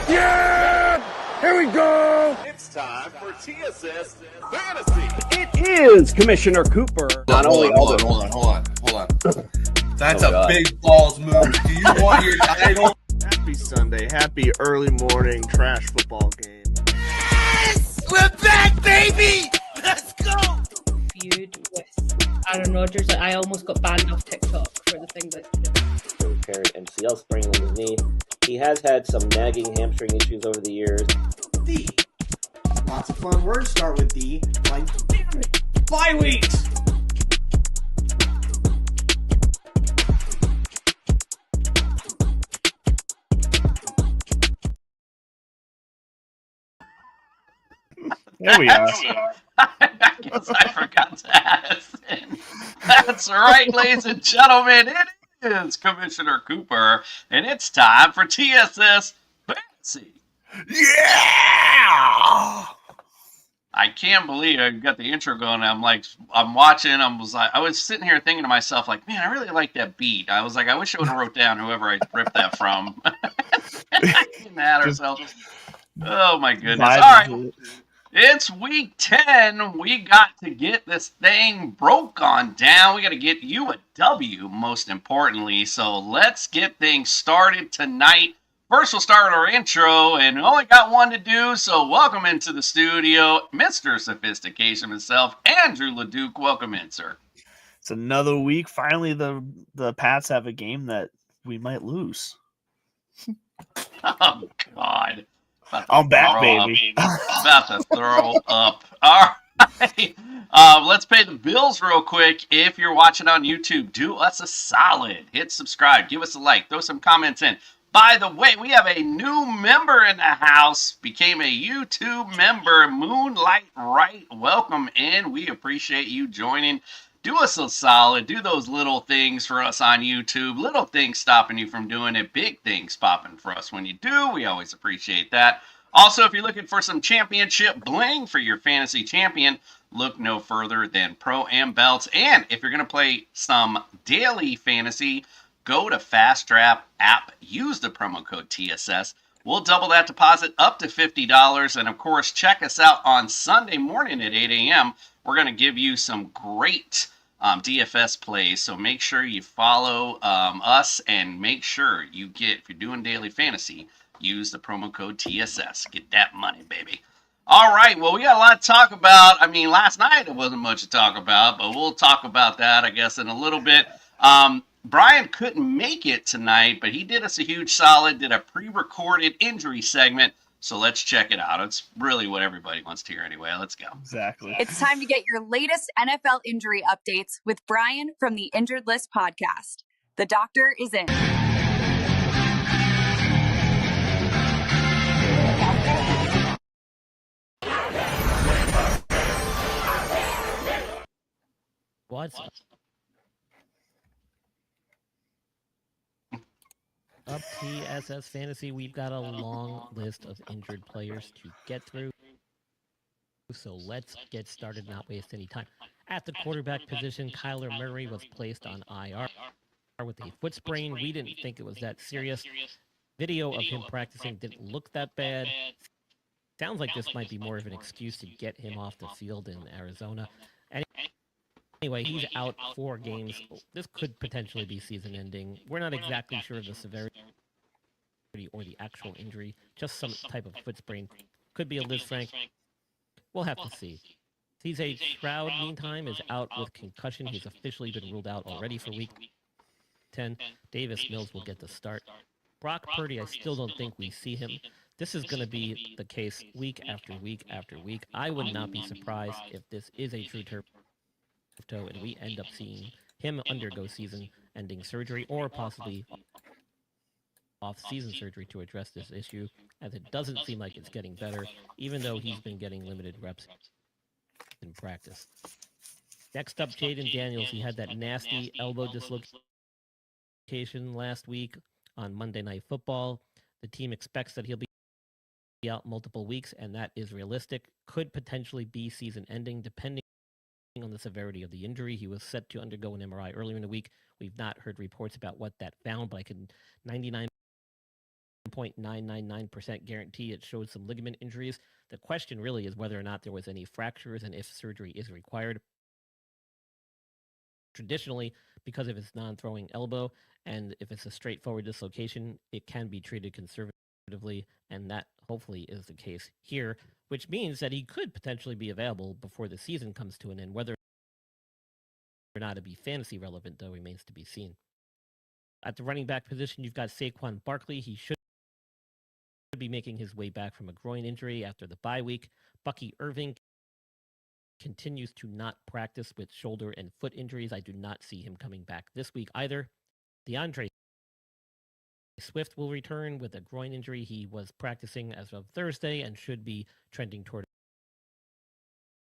Yeah! Here we go! It's time for TSS Fantasy. It is Commissioner Cooper. Hold on. That's a big balls move. Do you want your title? Happy Sunday, happy early morning trash football game. Yes! We're back, baby! Let's go! Feud with Aaron Rodgers. I almost got banned off TikTok for the thing that Repaired MCL sprain on his knee. He has had some nagging hamstring issues over the years. D. Lots of fun words start with D, like bye weeks. There we are. I guess I forgot to ask. That's right, ladies and gentlemen. It is Commissioner Cooper, and it's time for TSS Fantasy. Yeah! I can't believe I got the intro going. I'm watching. I was sitting here thinking to myself, like, man, I really like that beat. I was like, I wish I would have wrote down whoever I ripped that from. Mad ourselves. Oh my goodness! All right. It's week 10. We got to get this thing broke on down. We got to get you a W, most importantly. So let's get things started tonight. First, we'll start with our intro, and we only got one to do, so welcome into the studio, Mr. Sophistication himself, Andrew LeDuc. Welcome in, sir. It's another week. Finally, the Pats have a game that we might lose. Oh, God. I'm back, baby. About to throw up. All right. Let's pay the bills real quick. If you're watching on YouTube, do us a solid. Hit subscribe. Give us a like. Throw some comments in. By the way, we have a new member in the house. Became a YouTube member, Moonlight Right. Welcome in. We appreciate you joining. Do us a solid. Do those little things for us on YouTube. Little things stopping you from doing it. Big things popping for us when you do. We always appreciate that. Also, if you're looking for some championship bling for your fantasy champion, look no further than Pro-Am Belts. And if you're going to play some daily fantasy, go to Fast Draft app. Use the promo code TSS. We'll double that deposit up to $50. And, of course, check us out on Sunday morning at 8 a.m. We're going to give you some great DFS plays, so make sure you follow us and make sure you get, if you're doing daily fantasy, use the promo code TSS. Get that money, baby. All right, well, we got a lot to talk about. I mean, last night there wasn't much to talk about, but we'll talk about that, I guess, in a little bit. Brian couldn't make it tonight, but he did us a huge solid, did a pre-recorded injury segment. So let's check it out. It's really what everybody wants to hear anyway. Let's go. Exactly. It's time to get your latest NFL injury updates with Brian from the Injured List podcast. The doctor is in. What's up, TSS Fantasy? We've got a long list of injured players to get through, so let's get started, not waste any time. At the quarterback position, Kyler Murray was placed on IR with a foot sprain. We didn't think it was that serious. Video of him practicing didn't look that bad. Sounds like this might be more of an excuse to get him off the field in Arizona. Anyway, he's out 4 games. This could potentially be season-ending. We're not exactly sure of the severity or the actual injury. Just some type of foot sprain. Could be a Liz Frank. We'll have to see. CJ Stroud, meantime, is out with concussion. He's officially been ruled out already for week 10. Davis Mills will get the start. Brock Purdy, I still don't think we see him. This is going to be the case week after week after week. I would not be surprised if this is a true toe and we end up seeing him undergo season-ending surgery or possibly off-season surgery to address this issue, as it doesn't seem like it's getting better, even though he's been getting limited reps in practice. Next up, Jaden Daniels. He had that nasty elbow dislocation last week on Monday Night Football. The team expects that he'll be out multiple weeks, and that is realistic. Could potentially be season-ending, depending on the severity of the injury. He was set to undergo an MRI earlier in the week. We've not heard reports about what that found, but I can 99% 99.999% guarantee it showed some ligament injuries. The question really is whether or not there was any fractures and if surgery is required. Traditionally, because of its non-throwing elbow and if it's a straightforward dislocation, it can be treated conservatively, and that hopefully is the case here, which means that he could potentially be available before the season comes to an end. Whether or not it'd be fantasy relevant, though, remains to be seen. At the running back position, you've got Saquon Barkley. He should be making his way back from a groin injury after the bye week. Bucky Irving continues to not practice with shoulder and foot injuries. I do not see him coming back this week either. DeAndre Swift will return with a groin injury. He was practicing as of Thursday and should be trending toward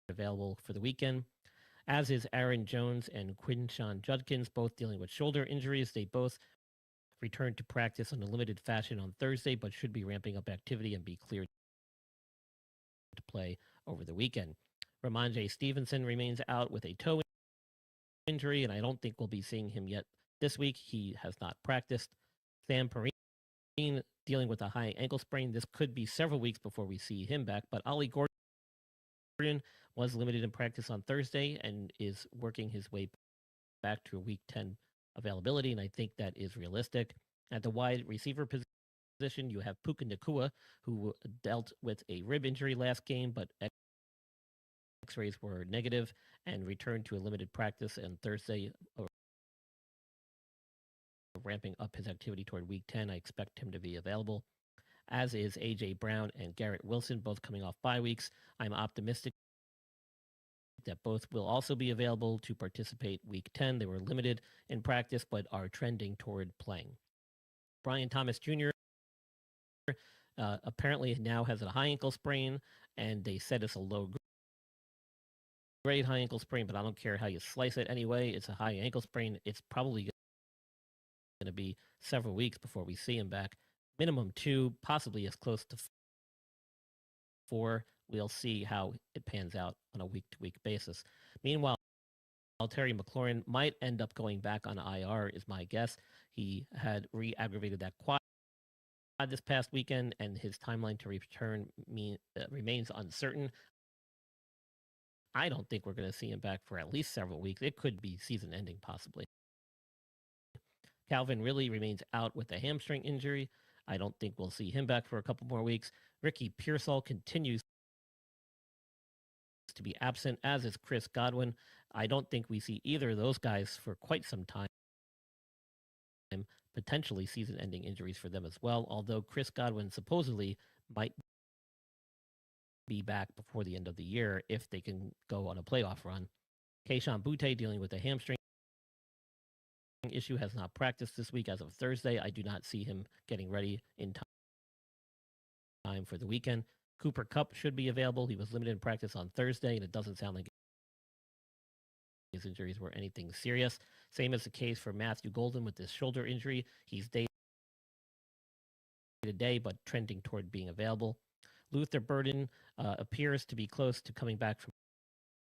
available for the weekend, as is Aaron Jones and Quinshon Judkins, both dealing with shoulder injuries. They both returned to practice in a limited fashion on Thursday, but should be ramping up activity and be cleared to play over the weekend. Ramondre Stevenson remains out with a toe injury, and I don't think we'll be seeing him yet this week. He has not practiced. Sam Perrine dealing with a high ankle sprain. This could be several weeks before we see him back, but Ollie Gordon was limited in practice on Thursday and is working his way back to a Week 10 availability, and I think that is realistic. At the wide receiver position, you have Puka Nacua, who dealt with a rib injury last game, but X-rays were negative and returned to a limited practice on Thursday, ramping up his activity toward Week 10. I expect him to be available, as is A.J. Brown and Garrett Wilson, both coming off bye weeks. I'm optimistic that both will also be available to participate Week 10. They were limited in practice, but are trending toward playing. Brian Thomas Jr. Apparently now has a high ankle sprain, and they said it's a low-grade high ankle sprain, but I don't care how you slice it anyway. It's a high ankle sprain. It's probably going to be several weeks before we see him back. Minimum 2, possibly as close to 4. We'll see how it pans out on a week-to-week basis. Meanwhile, Terry McLaurin might end up going back on IR, is my guess. He had re-aggravated that quad this past weekend, and his timeline to return remains uncertain. I don't think we're going to see him back for at least several weeks. It could be season-ending, possibly. Calvin Ridley remains out with a hamstring injury. I don't think we'll see him back for a couple more weeks. Ricky Pearsall continues to be absent, as is Chris Godwin. I don't think we see either of those guys for quite some time. Potentially season-ending injuries for them as well, although Chris Godwin supposedly might be back before the end of the year if they can go on a playoff run. Kayshon Boutte dealing with a hamstring issue has not practiced this week as of Thursday. I do not see him getting ready in time for the weekend. Cooper Kupp should be available. He was limited in practice on Thursday, and it doesn't sound like his injuries were anything serious. Same as the case for Matthew Golden with this shoulder injury. He's day-to-day, but trending toward being available. Luther Burden appears to be close to coming back from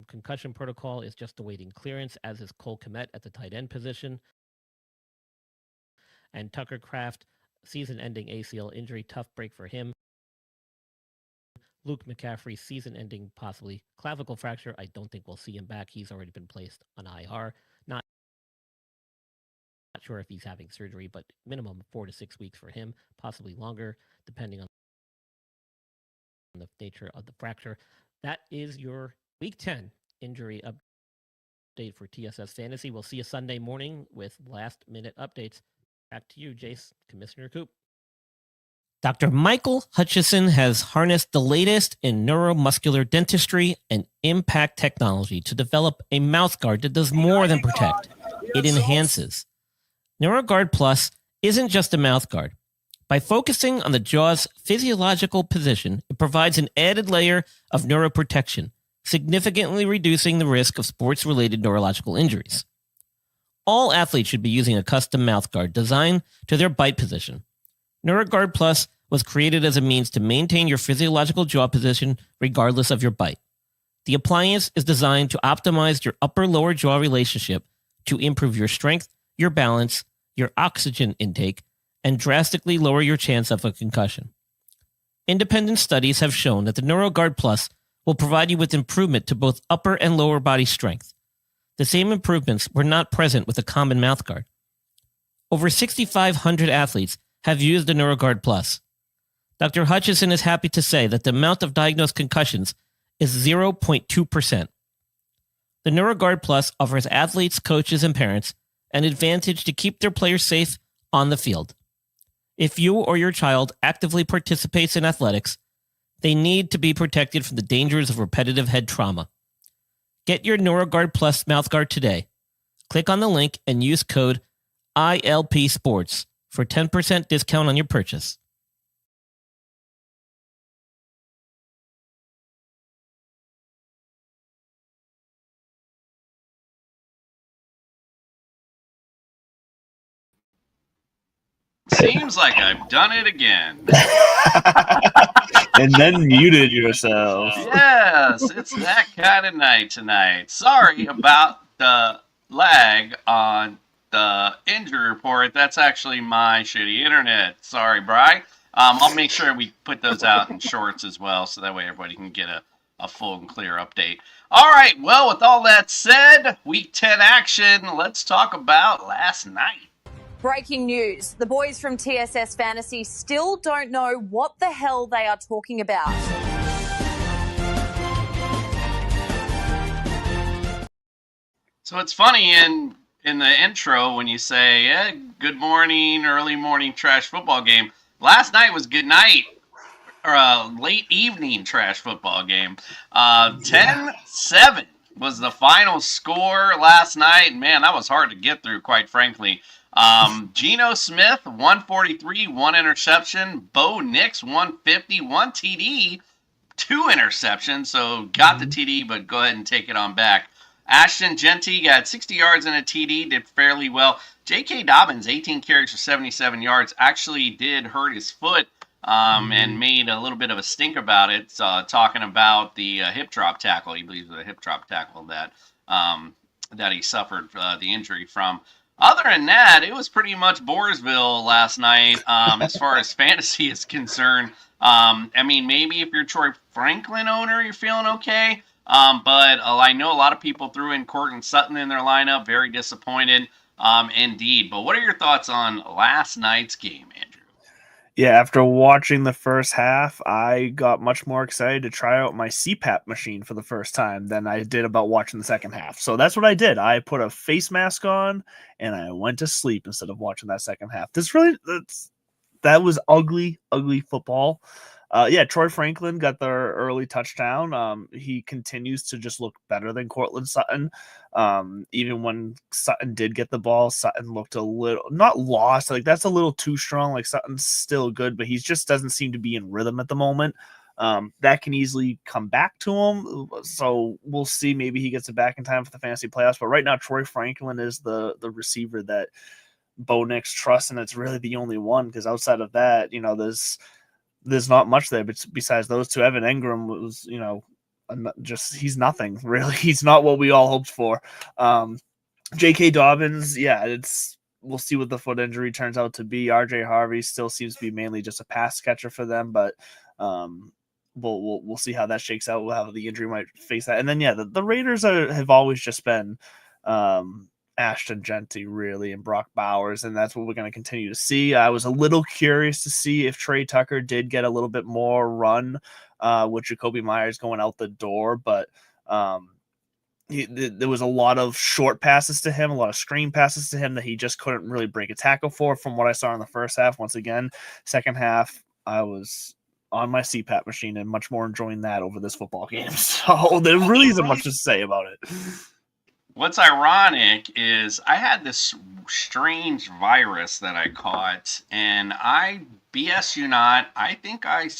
concussion protocol, is just awaiting clearance, as is Cole Kmet at the tight end position. And Tucker Kraft, season-ending ACL injury, tough break for him. Luke McCaffrey, season-ending, possibly clavicle fracture. I don't think we'll see him back. He's already been placed on IR. Not sure if he's having surgery, but minimum 4 to 6 weeks for him, possibly longer, depending on the nature of the fracture. That is your Week 10 injury update for TSS Fantasy. We'll see you Sunday morning with last-minute updates. Back to you, Jace, Commissioner Coop. Dr. Michael Hutchison has harnessed the latest in neuromuscular dentistry and impact technology to develop a mouthguard that does more than protect. It enhances. NeuroGuard Plus isn't just a mouthguard. By focusing on the jaw's physiological position, it provides an added layer of neuroprotection, significantly reducing the risk of sports-related neurological injuries. All athletes should be using a custom mouthguard designed to their bite position. NeuroGuard Plus was created as a means to maintain your physiological jaw position regardless of your bite. The appliance is designed to optimize your upper-lower jaw relationship to improve your strength, your balance, your oxygen intake, and drastically lower your chance of a concussion. Independent studies have shown that the NeuroGuard Plus will provide you with improvement to both upper and lower body strength. The same improvements were not present with a common mouthguard. Over 6,500 athletes have used the NeuroGuard Plus. Dr. Hutchison is happy to say that the amount of diagnosed concussions is 0.2%. The NeuroGuard Plus offers athletes, coaches, and parents an advantage to keep their players safe on the field. If you or your child actively participates in athletics, they need to be protected from the dangers of repetitive head trauma. Get your NeuroGuard Plus mouthguard today. Click on the link and use code ILP Sports for 10% discount on your purchase. Seems like I've done it again. And then muted yourself. Yes, it's that kind of night tonight. Sorry about the lag on the injury report. That's actually my shitty internet. Sorry, Bri. I'll make sure we put those out in shorts as well, so that way everybody can get a full and clear update. All right, well, with all that said, Week 10 action, let's talk about last night. Breaking news. The boys from TSS Fantasy still don't know what the hell they are talking about. So it's funny in the intro when you say, good morning, early morning trash football game. Last night was good night, or late evening trash football game. 10-7 was the final score last night. Man, that was hard to get through, quite frankly. Geno Smith, 143, 1 interception. Bo Nix, 150, 1 TD, 2 interceptions. So got the TD, but go ahead and take it on back. Ashton Genty got 60 yards and a TD, did fairly well. J.K. Dobbins, 18 carries for 77 yards, actually did hurt his foot and made a little bit of a stink about it, talking about the hip drop tackle. He believes it was a hip drop tackle that he suffered the injury from. Other than that, it was pretty much Boresville last night as far as fantasy is concerned. I mean, maybe if you're a Troy Franklin owner, you're feeling okay. But I know a lot of people threw in Courtland Sutton in their lineup. Very disappointed indeed. But what are your thoughts on last night's game, Andrew? Yeah, after watching the first half, I got much more excited to try out my CPAP machine for the first time than I did about watching the second half. So that's what I did. I put a face mask on and I went to sleep instead of watching that second half. That was ugly football. Yeah, Troy Franklin got the early touchdown. He continues to just look better than Courtland Sutton. Even when Sutton did get the ball, Sutton looked a little, not lost. Like, that's a little too strong. Like, Sutton's still good, but he just doesn't seem to be in rhythm at the moment. That can easily come back to him. So we'll see. Maybe he gets it back in time for the fantasy playoffs. But right now, Troy Franklin is the receiver that Bo Nix trusts, and it's really the only one, because outside of that, there's not much there, but besides those two. Evan Engram was, he's nothing really. He's not what we all hoped for. J.K. Dobbins, we'll see what the foot injury turns out to be. R.J. Harvey still seems to be mainly just a pass catcher for them, but we'll see how that shakes out. How the injury might face that. And then the Raiders have always just been Ashton Genty, really, and Brock Bowers, and that's what we're going to continue to see. I was a little curious to see if Trey Tucker did get a little bit more run with Jacoby Myers going out the door, but there was a lot of short passes to him, a lot of screen passes to him that he just couldn't really break a tackle for, from what I saw in the first half. Once again, second half, I was on my CPAP machine and much more enjoying that over this football game. So there really isn't much to say about it. What's ironic is I had this strange virus that I caught, and I, BS you not, I think I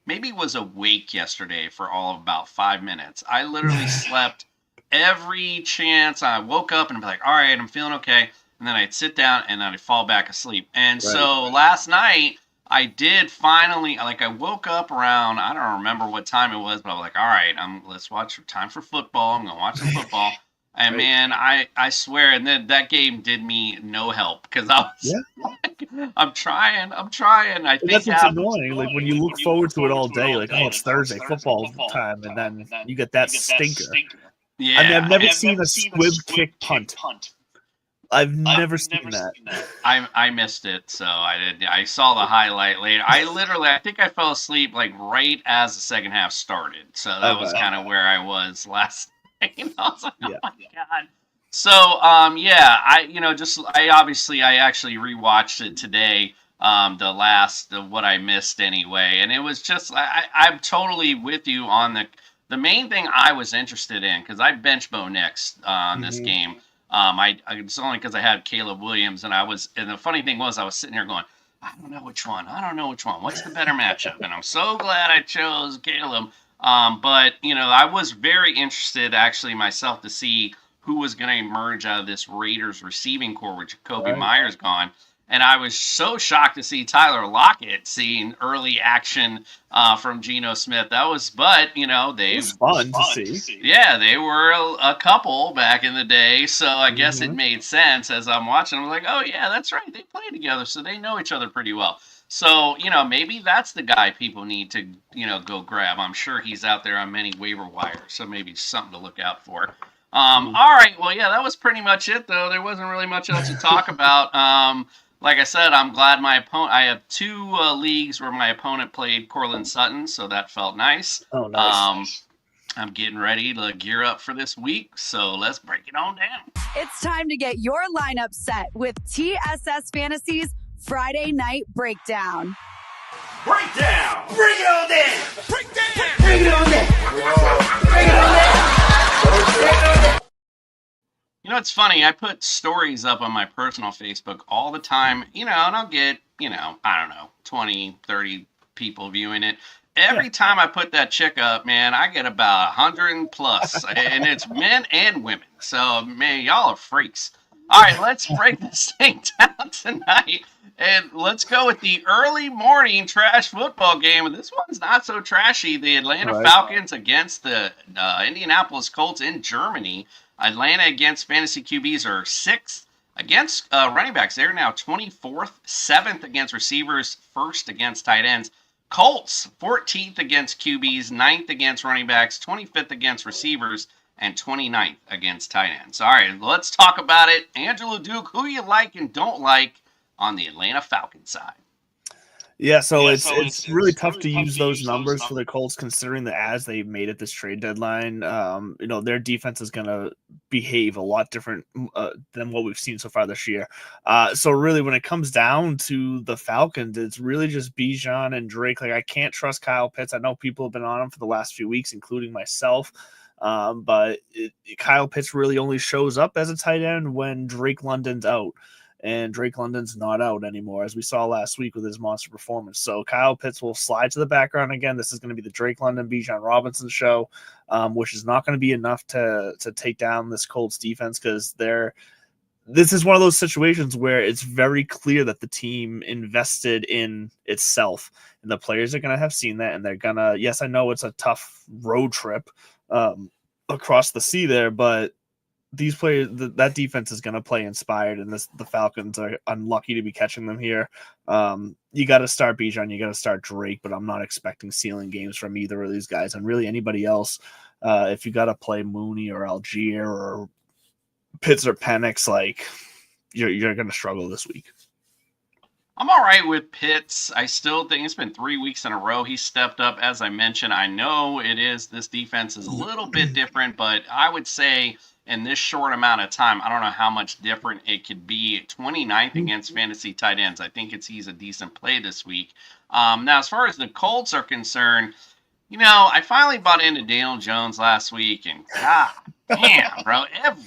maybe was awake yesterday for all of about 5 minutes. I literally slept every chance. I woke up and I'd be like, all right, I'm feeling okay. And then I'd sit down and then I'd fall back asleep. And so last night I did finally, I woke up around, I don't remember what time it was, but I was like, all right, let's watch time for football. I'm going to watch some football. And man, I swear, and then that game did me no help because I was like, I'm trying. I think that's what's annoying. Like when you look forward to it all day, like oh, it's Thursday football time, and then you get that stinker. Yeah, I mean, I've never seen a squib kick punt. I've never seen that. I missed it, so I did. I saw the highlight later. I think I fell asleep like right as the second half started. So that was kind of where I was last night. I was like, oh my god. So I actually rewatched it today. What I missed anyway, and it was just I'm totally with you on the main thing I was interested in because I bench Bo Nix on this game. It's only because I had Caleb Williams, and the funny thing was I was sitting here going, I don't know which one. What's the better matchup? And I'm so glad I chose Caleb. But I was very interested actually myself to see who was going to emerge out of this Raiders receiving core with Jacoby Myers gone. And I was so shocked to see Tyler Lockett seeing early action from Geno Smith. It was fun to see. Yeah, they were a couple back in the day, so I guess it made sense as I'm watching. I was like, oh yeah, that's right. They play together, so they know each other pretty well. So maybe that's the guy people need to go grab. I'm sure he's out there on many waiver wires, so maybe something to look out for. All right, well yeah, that was pretty much it though. There wasn't really much else to talk about. Like I said, I'm glad I have 2 leagues where my opponent played Cortland Sutton, so that felt nice. Oh, nice. I'm getting ready to gear up for this week, so let's break it on down. It's time to get your lineup set with TSS Fantasy's Friday Night Breakdown. Breakdown! Bring it on down! Breakdown! Bring it on down! Bring it on down! It's funny. I put stories up on my personal Facebook all the time, and I'll get, I don't know, 20, 30 people viewing it. Every time I put that chick up, man, I get about 100 plus, and it's men and women. So, man, y'all are freaks. All right, let's break this thing down tonight, and let's go with the early morning trash football game. And this one's not so trashy. The Atlanta Falcons against the Indianapolis Colts in Germany. Atlanta against fantasy QBs are 6th. Against running backs, they're now 24th, 7th against receivers, 1st against tight ends. Colts, 14th against QBs, 9th against running backs, 25th against receivers, and 29th against tight ends. All right, let's talk about it. Angelo Duke, who you like and don't like on the Atlanta Falcons side? Yeah, so it's really tough to use those numbers for the Colts, considering that as they made it this trade deadline, their defense is going to behave a lot different than what we've seen so far this year. So really, when it comes down to the Falcons, it's really just Bijan and Drake. Like, I can't trust Kyle Pitts. I know people have been on him for the last few weeks, including myself. But Kyle Pitts really only shows up as a tight end when Drake London's out. And Drake London's not out anymore, as we saw last week with his monster performance. So Kyle Pitts will slide to the background again. This is going to be the Drake London, Bijan Robinson show, which is not going to be enough to take down this Colts defense, because this is one of those situations where it's very clear that the team invested in itself, and the players are going to have seen that, and they're going to, yes, I know it's a tough road trip across the sea there, but these players, that defense is going to play inspired, and the Falcons are unlucky to be catching them here. You got to start Bijan, you got to start Drake, but I'm not expecting ceiling games from either of these guys, and really anybody else. If you got to play Mooney or Algier or Pitts or Penix, like you're going to struggle this week. I'm all right with Pitts. I still think it's been 3 weeks in a row he stepped up. As I mentioned, I know this defense is a little bit different, but I would say in this short amount of time, I don't know how much different it could be. 29th against fantasy tight ends. I think he's a decent play this week. Now, as far as the Colts are concerned, I finally bought into Daniel Jones last week, and god damn, bro, every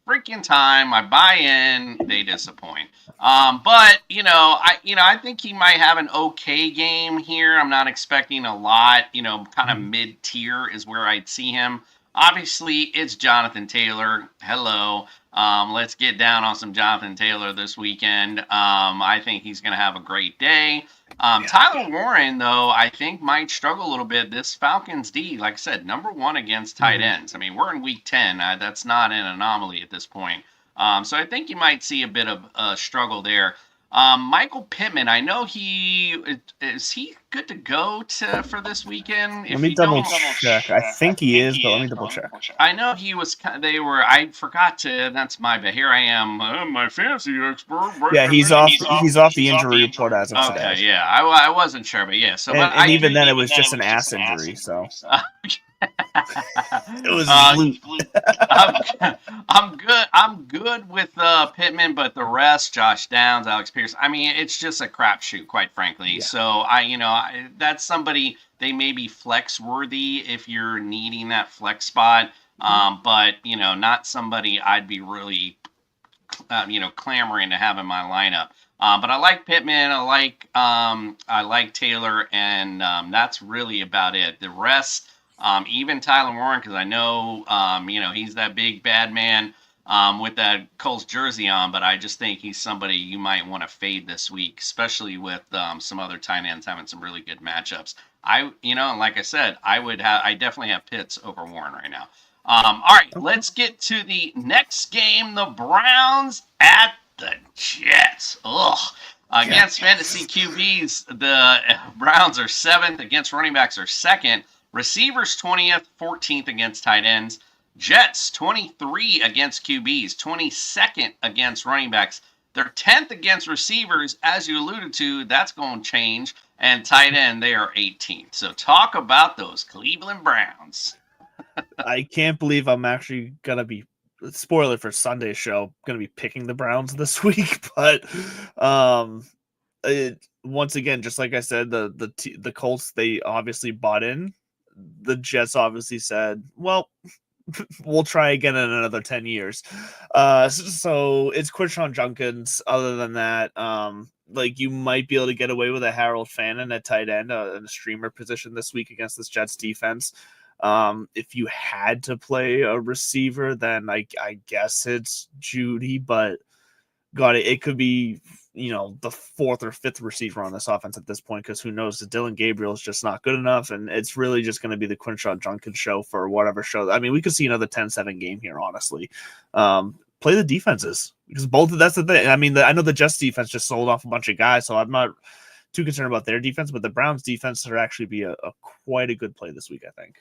freaking time I buy in, they disappoint. But I think he might have an okay game here. I'm not expecting a lot. Kind of mid-tier is where I'd see him. Obviously, it's Jonathan Taylor. Hello. Let's get down on some Jonathan Taylor this weekend. I think he's going to have a great day. Tyler Warren, though, I think might struggle a little bit. This Falcons D, like I said, number 1 against tight ends. I mean, we're in week 10. That's not an anomaly at this point. So I think you might see a bit of a struggle there. Michael Pittman, I know is he good to go for this weekend? Let me double check. I think he is, but let me double check. I know he was. I forgot to. That's my bad. Here I am, my fantasy expert. Yeah, he's off. He's off the injury report as of today. Okay, yeah, I wasn't sure, but yeah. So, and even then, it was just an ass injury. So. It was I'm good. I'm good with Pittman, but the rest, Josh Downs, Alex Pierce. I mean, it's just a crapshoot, quite frankly. Yeah. So that's somebody they may be flex worthy if you're needing that flex spot. But not somebody I'd be really, clamoring to have in my lineup. But I like Pittman. I like Taylor, and that's really about it. The rest. Even Tyler Warren, because I know, he's that big bad man with that Colts jersey on, but I just think he's somebody you might want to fade this week, especially with some other tight ends having some really good matchups. Like I said, I definitely have Pitts over Warren right now. All right, let's get to the next game. The Browns at the Jets. Against fantasy QBs, the Browns are 7th. Against running backs are 2nd. Receivers 20th, 14th against tight ends. Jets 23 against QBs, 22nd against running backs. They're 10th against receivers, as you alluded to. That's going to change. And tight end, they are 18th. So talk about those Cleveland Browns. I can't believe I'm actually going to be, spoiler for Sunday's show, going to be picking the Browns this week. But once again, just like I said, the Colts, they obviously bought in. The Jets obviously said, well, we'll try again in another 10 years. So it's Quinshon Judkins. Other than that, you might be able to get away with a Harold Fannin at tight end in a streamer position this week against this Jets defense. If you had to play a receiver, then I guess it's Judy, but it could be the 4th or 5th receiver on this offense at this point, because who knows, the Dylan Gabriel is just not good enough, and it's really just going to be the Quinshon Judkins show for whatever show. I mean, we could see another 10-7 game here, honestly. Play the defenses, because that's the thing. I mean, I know the Jets defense just sold off a bunch of guys, so I'm not too concerned about their defense, but the Browns defense would actually be a quite a good play this week, I think.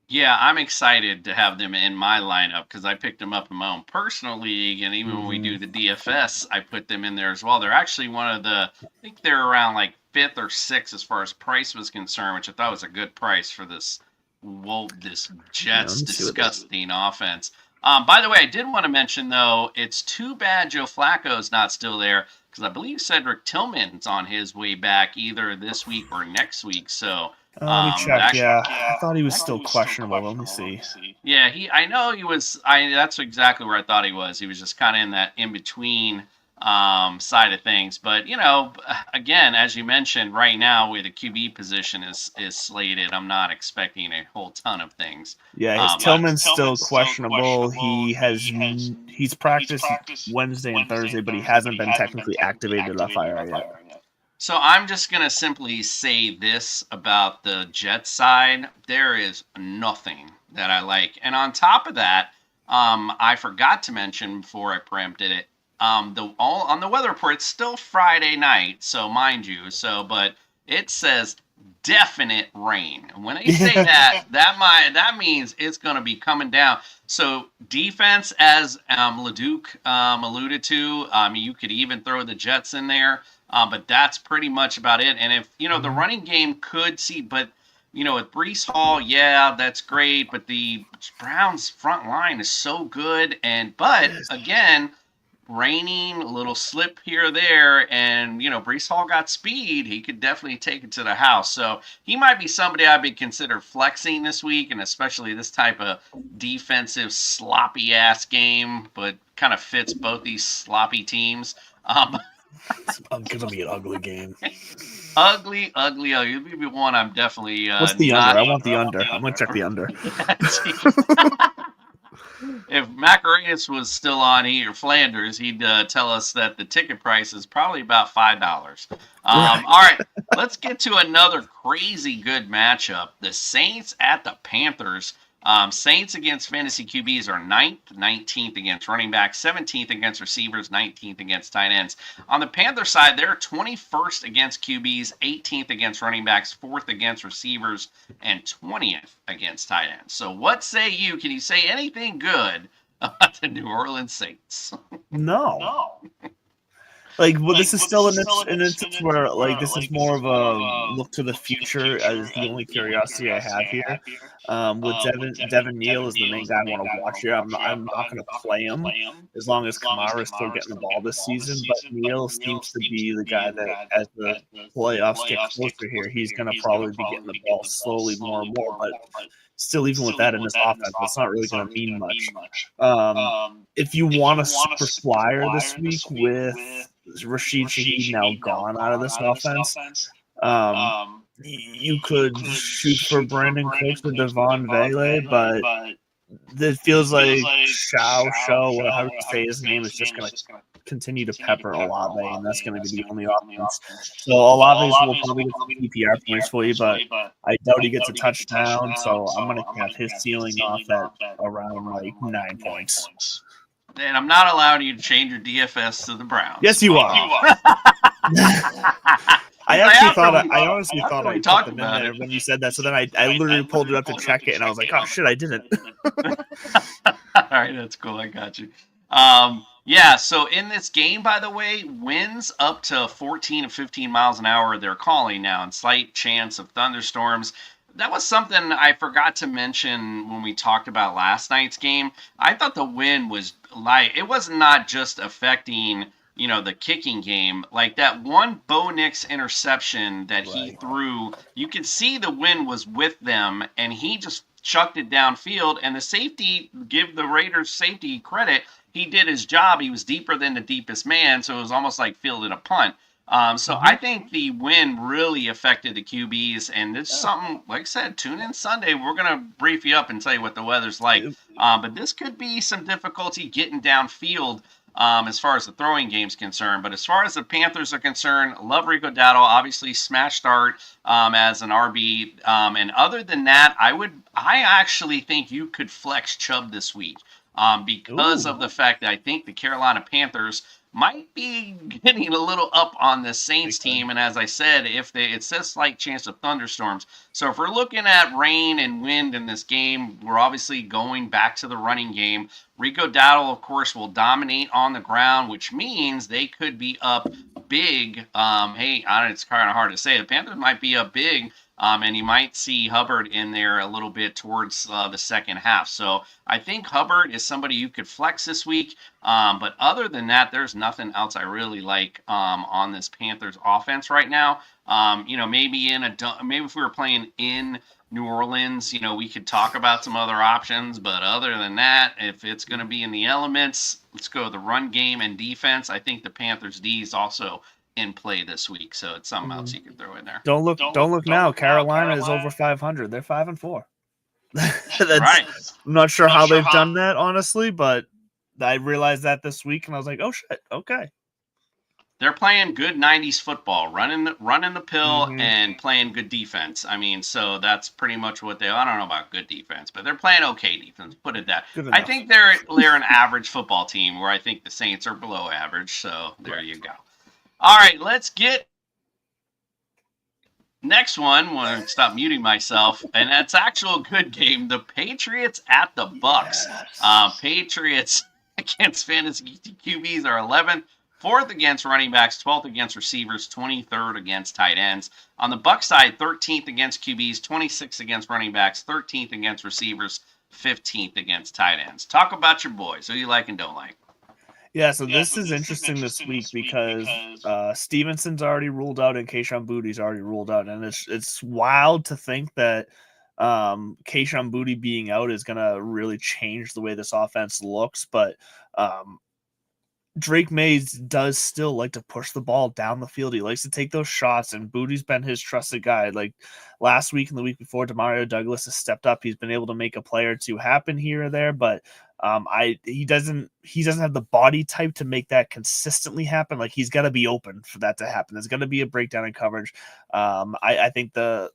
Yeah, I'm excited to have them in my lineup because I picked them up in my own personal league, and even when we do the DFS, I put them in there as well. They're actually one of the, I think they're around 5th or 6th as far as price was concerned, which I thought was a good price for this Jets disgusting offense. By the way, I did want to mention, though, it's too bad Joe Flacco's not still there, because I believe Cedric Tillman's on his way back either this week or next week, so... let me check. I thought he was still questionable. Let me see. Yeah, I know he was. That's exactly where I thought he was. He was just kind of in that in between side of things. But again, as you mentioned, right now where the QB position is slated, I'm not expecting a whole ton of things. Yeah, Tillman's still questionable. He's practiced Wednesday and Thursday, but he hasn't been technically activated off IR yet. So I'm just going to simply say this about the Jets side. There is nothing that I like. And on top of that, I forgot to mention before I preempted it, on the weather report, it's still Friday night, so mind you. but it says definite rain. And when they say that means it's going to be coming down. So defense, as Leduc alluded to, you could even throw the Jets in there. But that's pretty much about it. And if, the running game could see, but, with Breece Hall, yeah, that's great. But the Browns front line is so good. But again, raining, a little slip here or there. And, Breece Hall got speed. He could definitely take it to the house. So he might be somebody I'd be considered flexing this week. And especially this type of defensive sloppy ass game, but kind of fits both these sloppy teams. It's going to be an ugly game. Ugly. It'd be one I'm definitely. What's the not... under? I want the under. I'm gonna check the under. If Macarenas was still on here, Flanders, he'd tell us that the ticket price is probably about $5. All right, let's get to another crazy good matchup. The Saints at the Panthers. Saints against fantasy QBs are 9th, 19th against running backs, 17th against receivers, 19th against tight ends. On the Panther side, they're 21st against QBs, 18th against running backs, 4th against receivers, and 20th against tight ends. So what say you? Can you say anything good about the New Orleans Saints? No. This is still an instance where, this is more of a look to the future as the only curiosity I have here. With Devin Neal is the main guy I want to watch here. I'm not going to play him as long as Kamara is still getting the ball this season, but Neal seems to be the guy that, as the playoffs get closer here, he's going to probably be getting the ball slowly more and more, but still, even with that in this offense, it's not really going to mean much. If you want a super flyer this week with Rashid Shaheed now gone out of this offense, you could shoot for Brandon Cooks or Devon Vele, but it feels like however you say his name, is just going to continue to pepper Olave, and that's going to be the only offense. So Olave will probably get some PPR points for you, but I doubt he gets a touchdown, so I'm going to have his ceiling off at around 9 points. And I'm not allowing you to change your DFS to the Browns. Yes, you are. I honestly thought I talked about it when you said that. So then I literally pulled it up to check it, and I was like, oh shit, I didn't. All right, that's cool. I got you. So in this game, by the way, winds up to 14 and 15 miles an hour they're calling now, and slight chance of thunderstorms. That was something I forgot to mention when we talked about last night's game. I thought the wind was it was not just affecting, the kicking game. Like that one Bo Nix interception that he threw, you could see the wind was with them, and he just chucked it downfield. And the safety, give the Raiders safety credit, he did his job. He was deeper than the deepest man, so it was almost like fielding a punt. I think the wind really affected the QBs, and this is something, like I said, tune in Sunday. We're going to brief you up and tell you what the weather's like. But this could be some difficulty getting downfield as far as the throwing game's concerned. But as far as the Panthers are concerned, love Rico Dowdle, obviously smash start as an RB. And other than that, I actually think you could flex Chubb this week because of the fact that I think the Carolina Panthers might be getting a little up on the Saints team. And as I said, it says slight chance of thunderstorms. So if we're looking at rain and wind in this game, we're obviously going back to the running game. Rico Dowdle, of course, will dominate on the ground, which means they could be up big. It's kind of hard to say. The Panthers might be up big. And you might see Hubbard in there a little bit towards the second half. So I think Hubbard is somebody you could flex this week. But other than that, there's nothing else I really like on this Panthers offense right now. Maybe if we were playing in New Orleans, we could talk about some other options. But other than that, if it's going to be in the elements, let's go the run game and defense. I think the Panthers D is also in play this week, so it's something else you can throw in there. Don't look now. Carolina is over 500. They're 5-4. Right. I'm not sure how they've done that, honestly, but I realized that this week, and I was like, oh shit, okay. They're playing good 90s football, running the pill and playing good defense. I mean, so that's pretty much what I don't know about good defense, but they're playing okay defense. Put it that. I think they're an average football team, where I think the Saints are below average. So there you go. All right, let's get next one. I'm going to stop muting myself, and that's actual good game. The Patriots at the Bucks. Patriots against fantasy QBs are 11th, 4th against running backs, 12th against receivers, 23rd against tight ends. On the Bucks side, 13th against QBs, 26th against running backs, 13th against receivers, 15th against tight ends. Talk about your boys. Who you like and don't like? Yeah, so this is interesting this week because Stevenson's already ruled out and Kayshon Bouttie's already ruled out, and it's wild to think that Kayshon Boutte being out is going to really change the way this offense looks. But Drake Mays does still like to push the ball down the field. He likes to take those shots, and Booty's been his trusted guy. Like last week and the week before, Demario Douglas has stepped up. He's been able to make a play or two happen here or there, but he doesn't have the body type to make that consistently happen. Like he's got to be open for that to happen. There's going to be a breakdown in coverage. I think the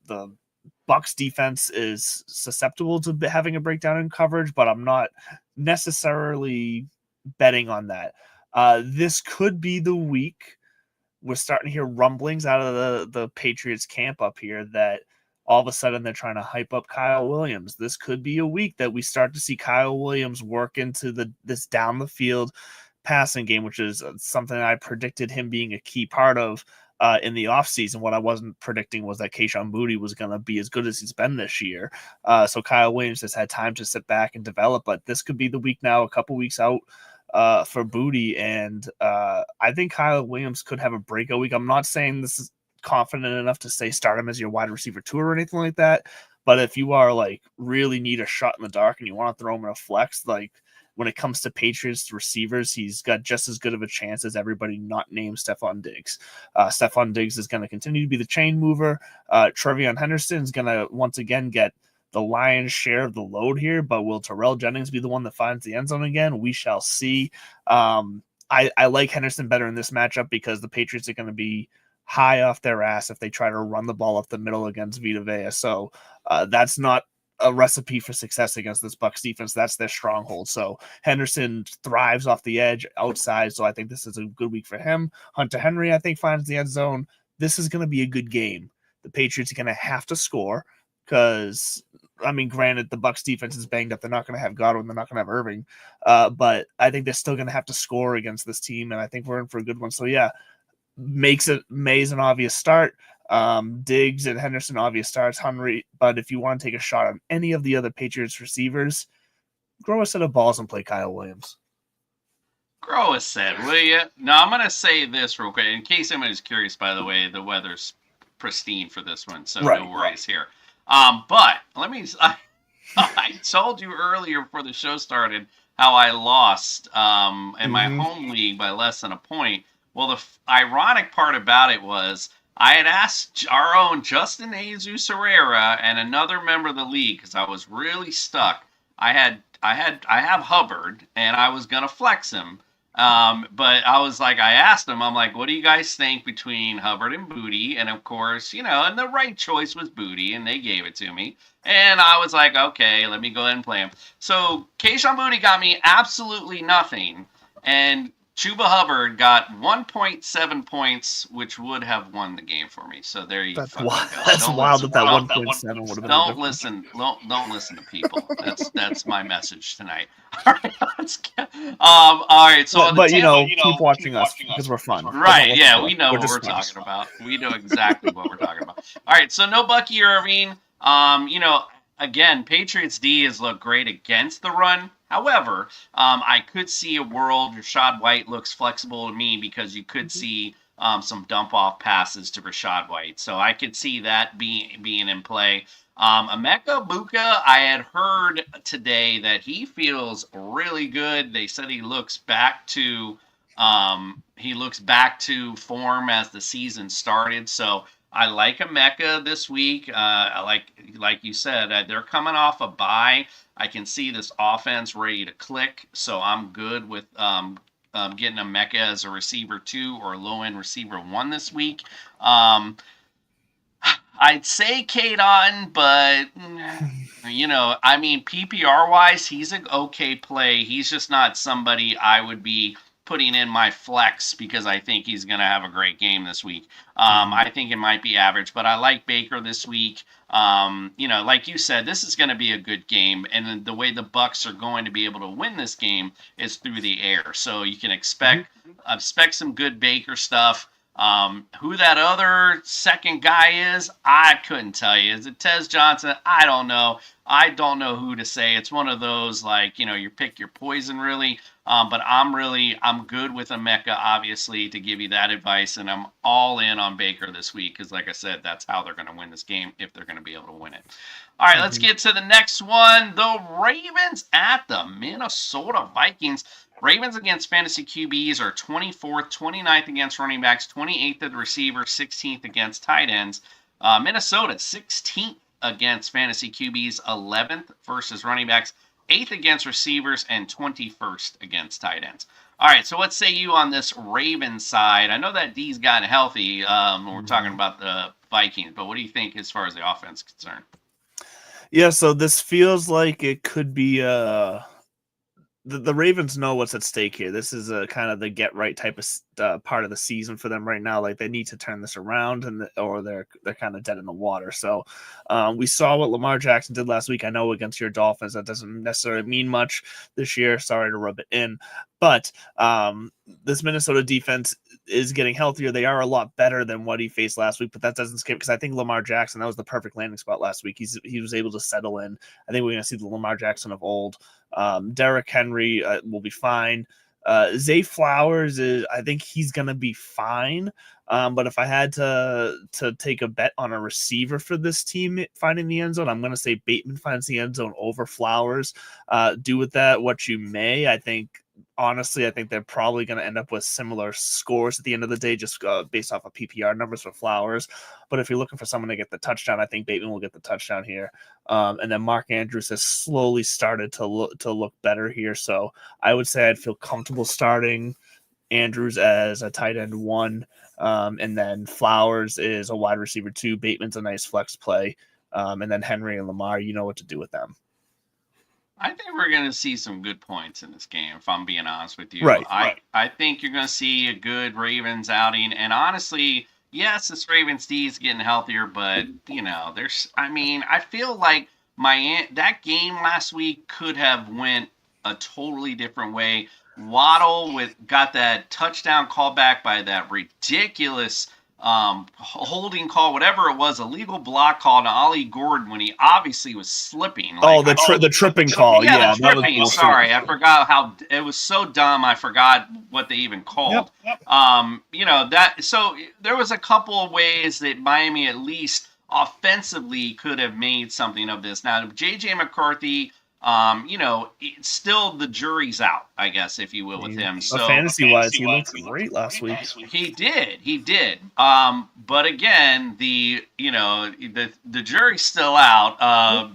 Bucks defense is susceptible to having a breakdown in coverage, but I'm not necessarily betting on that. This could be the week. We're starting to hear rumblings out of the Patriots camp up here that all of a sudden they're trying to hype up Kyle Williams. This could be a week that we start to see Kyle Williams work into this down the field passing game, which is something I predicted him being a key part of in the offseason. What I wasn't predicting was that Kayshon Boutte was going to be as good as he's been this year. So Kyle Williams has had time to sit back and develop, but this could be the week now, a couple weeks out for Boutte, and I think Kyle Williams could have a breakout week. I'm not saying this is confident enough to say start him as your wide receiver 2 or anything like that, but if you are like really need a shot in the dark and you want to throw him in a flex, like when it comes to Patriots receivers, he's got just as good of a chance as everybody not named Stephon Diggs. Stephon Diggs is going to continue to be the chain mover. Trevion Henderson is going to once again get the lion's share of the load here, but will Terrell Jennings be the one that finds the end zone again? We shall see. I like Henderson better in this matchup because the Patriots are going to be high off their ass if they try to run the ball up the middle against Vita Vea. So that's not a recipe for success against this Bucs defense. That's their stronghold. So Henderson thrives off the edge outside. So I think this is a good week for him. Hunter Henry, I think, finds the end zone. This is going to be a good game. The Patriots are going to have to score because, I mean, granted, the Bucs defense is banged up. They're not going to have Godwin. They're not going to have Irving. But I think they're still going to have to score against this team. And I think we're in for a good one. So yeah, Mays an obvious start. Diggs and Henderson obvious starts. Henry, but if you want to take a shot on any of the other Patriots receivers, grow a set of balls and play Kyle Williams. Grow a set, will you? Now I'm gonna say this real quick, in case anybody's curious. By the way, the weather's pristine for this one, so no worries here. But let me. I told you earlier before the show started how I lost in my home league by less than a point. Well, the ironic part about it was I had asked our own Justin Jesus Herrera and another member of the league because I was really stuck. I have Hubbard and I was gonna flex him, but I was like, I asked him, I'm like, what do you guys think between Hubbard and Boutte? And of course, and the right choice was Boutte, and they gave it to me. And I was like, okay, let me go ahead and play him. So Kayshon Boutte got me absolutely nothing, and Chuba Hubbard got 1.7 points, which would have won the game for me. So there you go. That's wild that 1.7 would have been. Don't listen to people. That's my message tonight. All right, all right. So, but keep watching us because we're fun. Right? Yeah, we know what we're talking about. We know exactly what we're talking about. All right. So no Bucky Irving. Again, Patriots D has looked great against the run. However, I could see a world Rachaad White looks flexible to me because you could see some dump-off passes to Rachaad White. So I could see that being in play. Emeka Egbuka, I had heard today that he feels really good. They said he looks back to form as the season started. So I like Emeka this week. Like you said, they're coming off a bye. I can see this offense ready to click, so I'm good with getting Emeka as a receiver 2 or low-end receiver 1 this week. I'd say Cade Otton, but PPR-wise, he's an okay play. He's just not somebody I would be putting in my flex because I think he's going to have a great game this week. I think it might be average, but I like Baker this week. Like you said, this is going to be a good game, and the way the Bucs are going to be able to win this game is through the air. So you can expect some good Baker stuff. Who that other second guy is, I couldn't tell you. Is it Tez Johnson? I don't know. I don't know who to say. It's one of those, you pick your poison, really. But I'm good with Emeka, obviously, to give you that advice, and I'm all in on Baker this week because, like I said, that's how they're going to win this game if they're going to be able to win it. All right, let's get to the next one. The Ravens at the Minnesota Vikings. Ravens against fantasy QBs are 24th, 29th against running backs, 28th at the receiver, 16th against tight ends. Minnesota, 16th against fantasy QBs, 11th versus running backs, 8th against receivers, and 21st against tight ends. All right, so what say you on this Ravens side? I know that D's gotten healthy when we're talking about the Vikings, but what do you think as far as the offense is concerned? Yeah, so this feels like it could be the Ravens know what's at stake here. This is a kind of the get right type of part of the season for them right now. Like they need to turn this around, or they're kind of dead in the water. So we saw what Lamar Jackson did last week. I know against your Dolphins that doesn't necessarily mean much this year. Sorry to rub it in, but this Minnesota defense is getting healthier. They are a lot better than what he faced last week, but that doesn't skip because I think Lamar Jackson, that was the perfect landing spot last week. He was able to settle in. I think we're going to see the Lamar Jackson of old. Derrick Henry will be fine. Zay Flowers I think he's going to be fine. But if I had to take a bet on a receiver for this team finding the end zone, I'm going to say Bateman finds the end zone over Flowers. Do with that what you may. Honestly, I think they're probably going to end up with similar scores at the end of the day, just based off of PPR numbers for Flowers. But if you're looking for someone to get the touchdown, I think Bateman will get the touchdown here. And then Mark Andrews has slowly started to look better here. So I would say I'd feel comfortable starting Andrews as a tight end 1. And then Flowers is a wide receiver 2. Bateman's a nice flex play. And then Henry and Lamar, you know what to do with them. I think we're going to see some good points in this game, if I'm being honest with you. Right. I think you're going to see a good Ravens outing. And honestly, yes, this Ravens D is getting healthier, but, I feel like that game last week could have went a totally different way. Waddle got that touchdown call back by that ridiculous holding call, whatever it was, a legal block call to Ollie Gordon when he obviously was slipping. The tripping call. Yeah, the tripping. Sorry, I forgot how it was so dumb. I forgot what they even called. Yep. So there was a couple of ways that Miami at least offensively could have made something of this. Now, JJ McCarthy, still the jury's out, I guess, if you will, with him. So fantasy-wise, he looked great last week. He did. But again, the jury's still out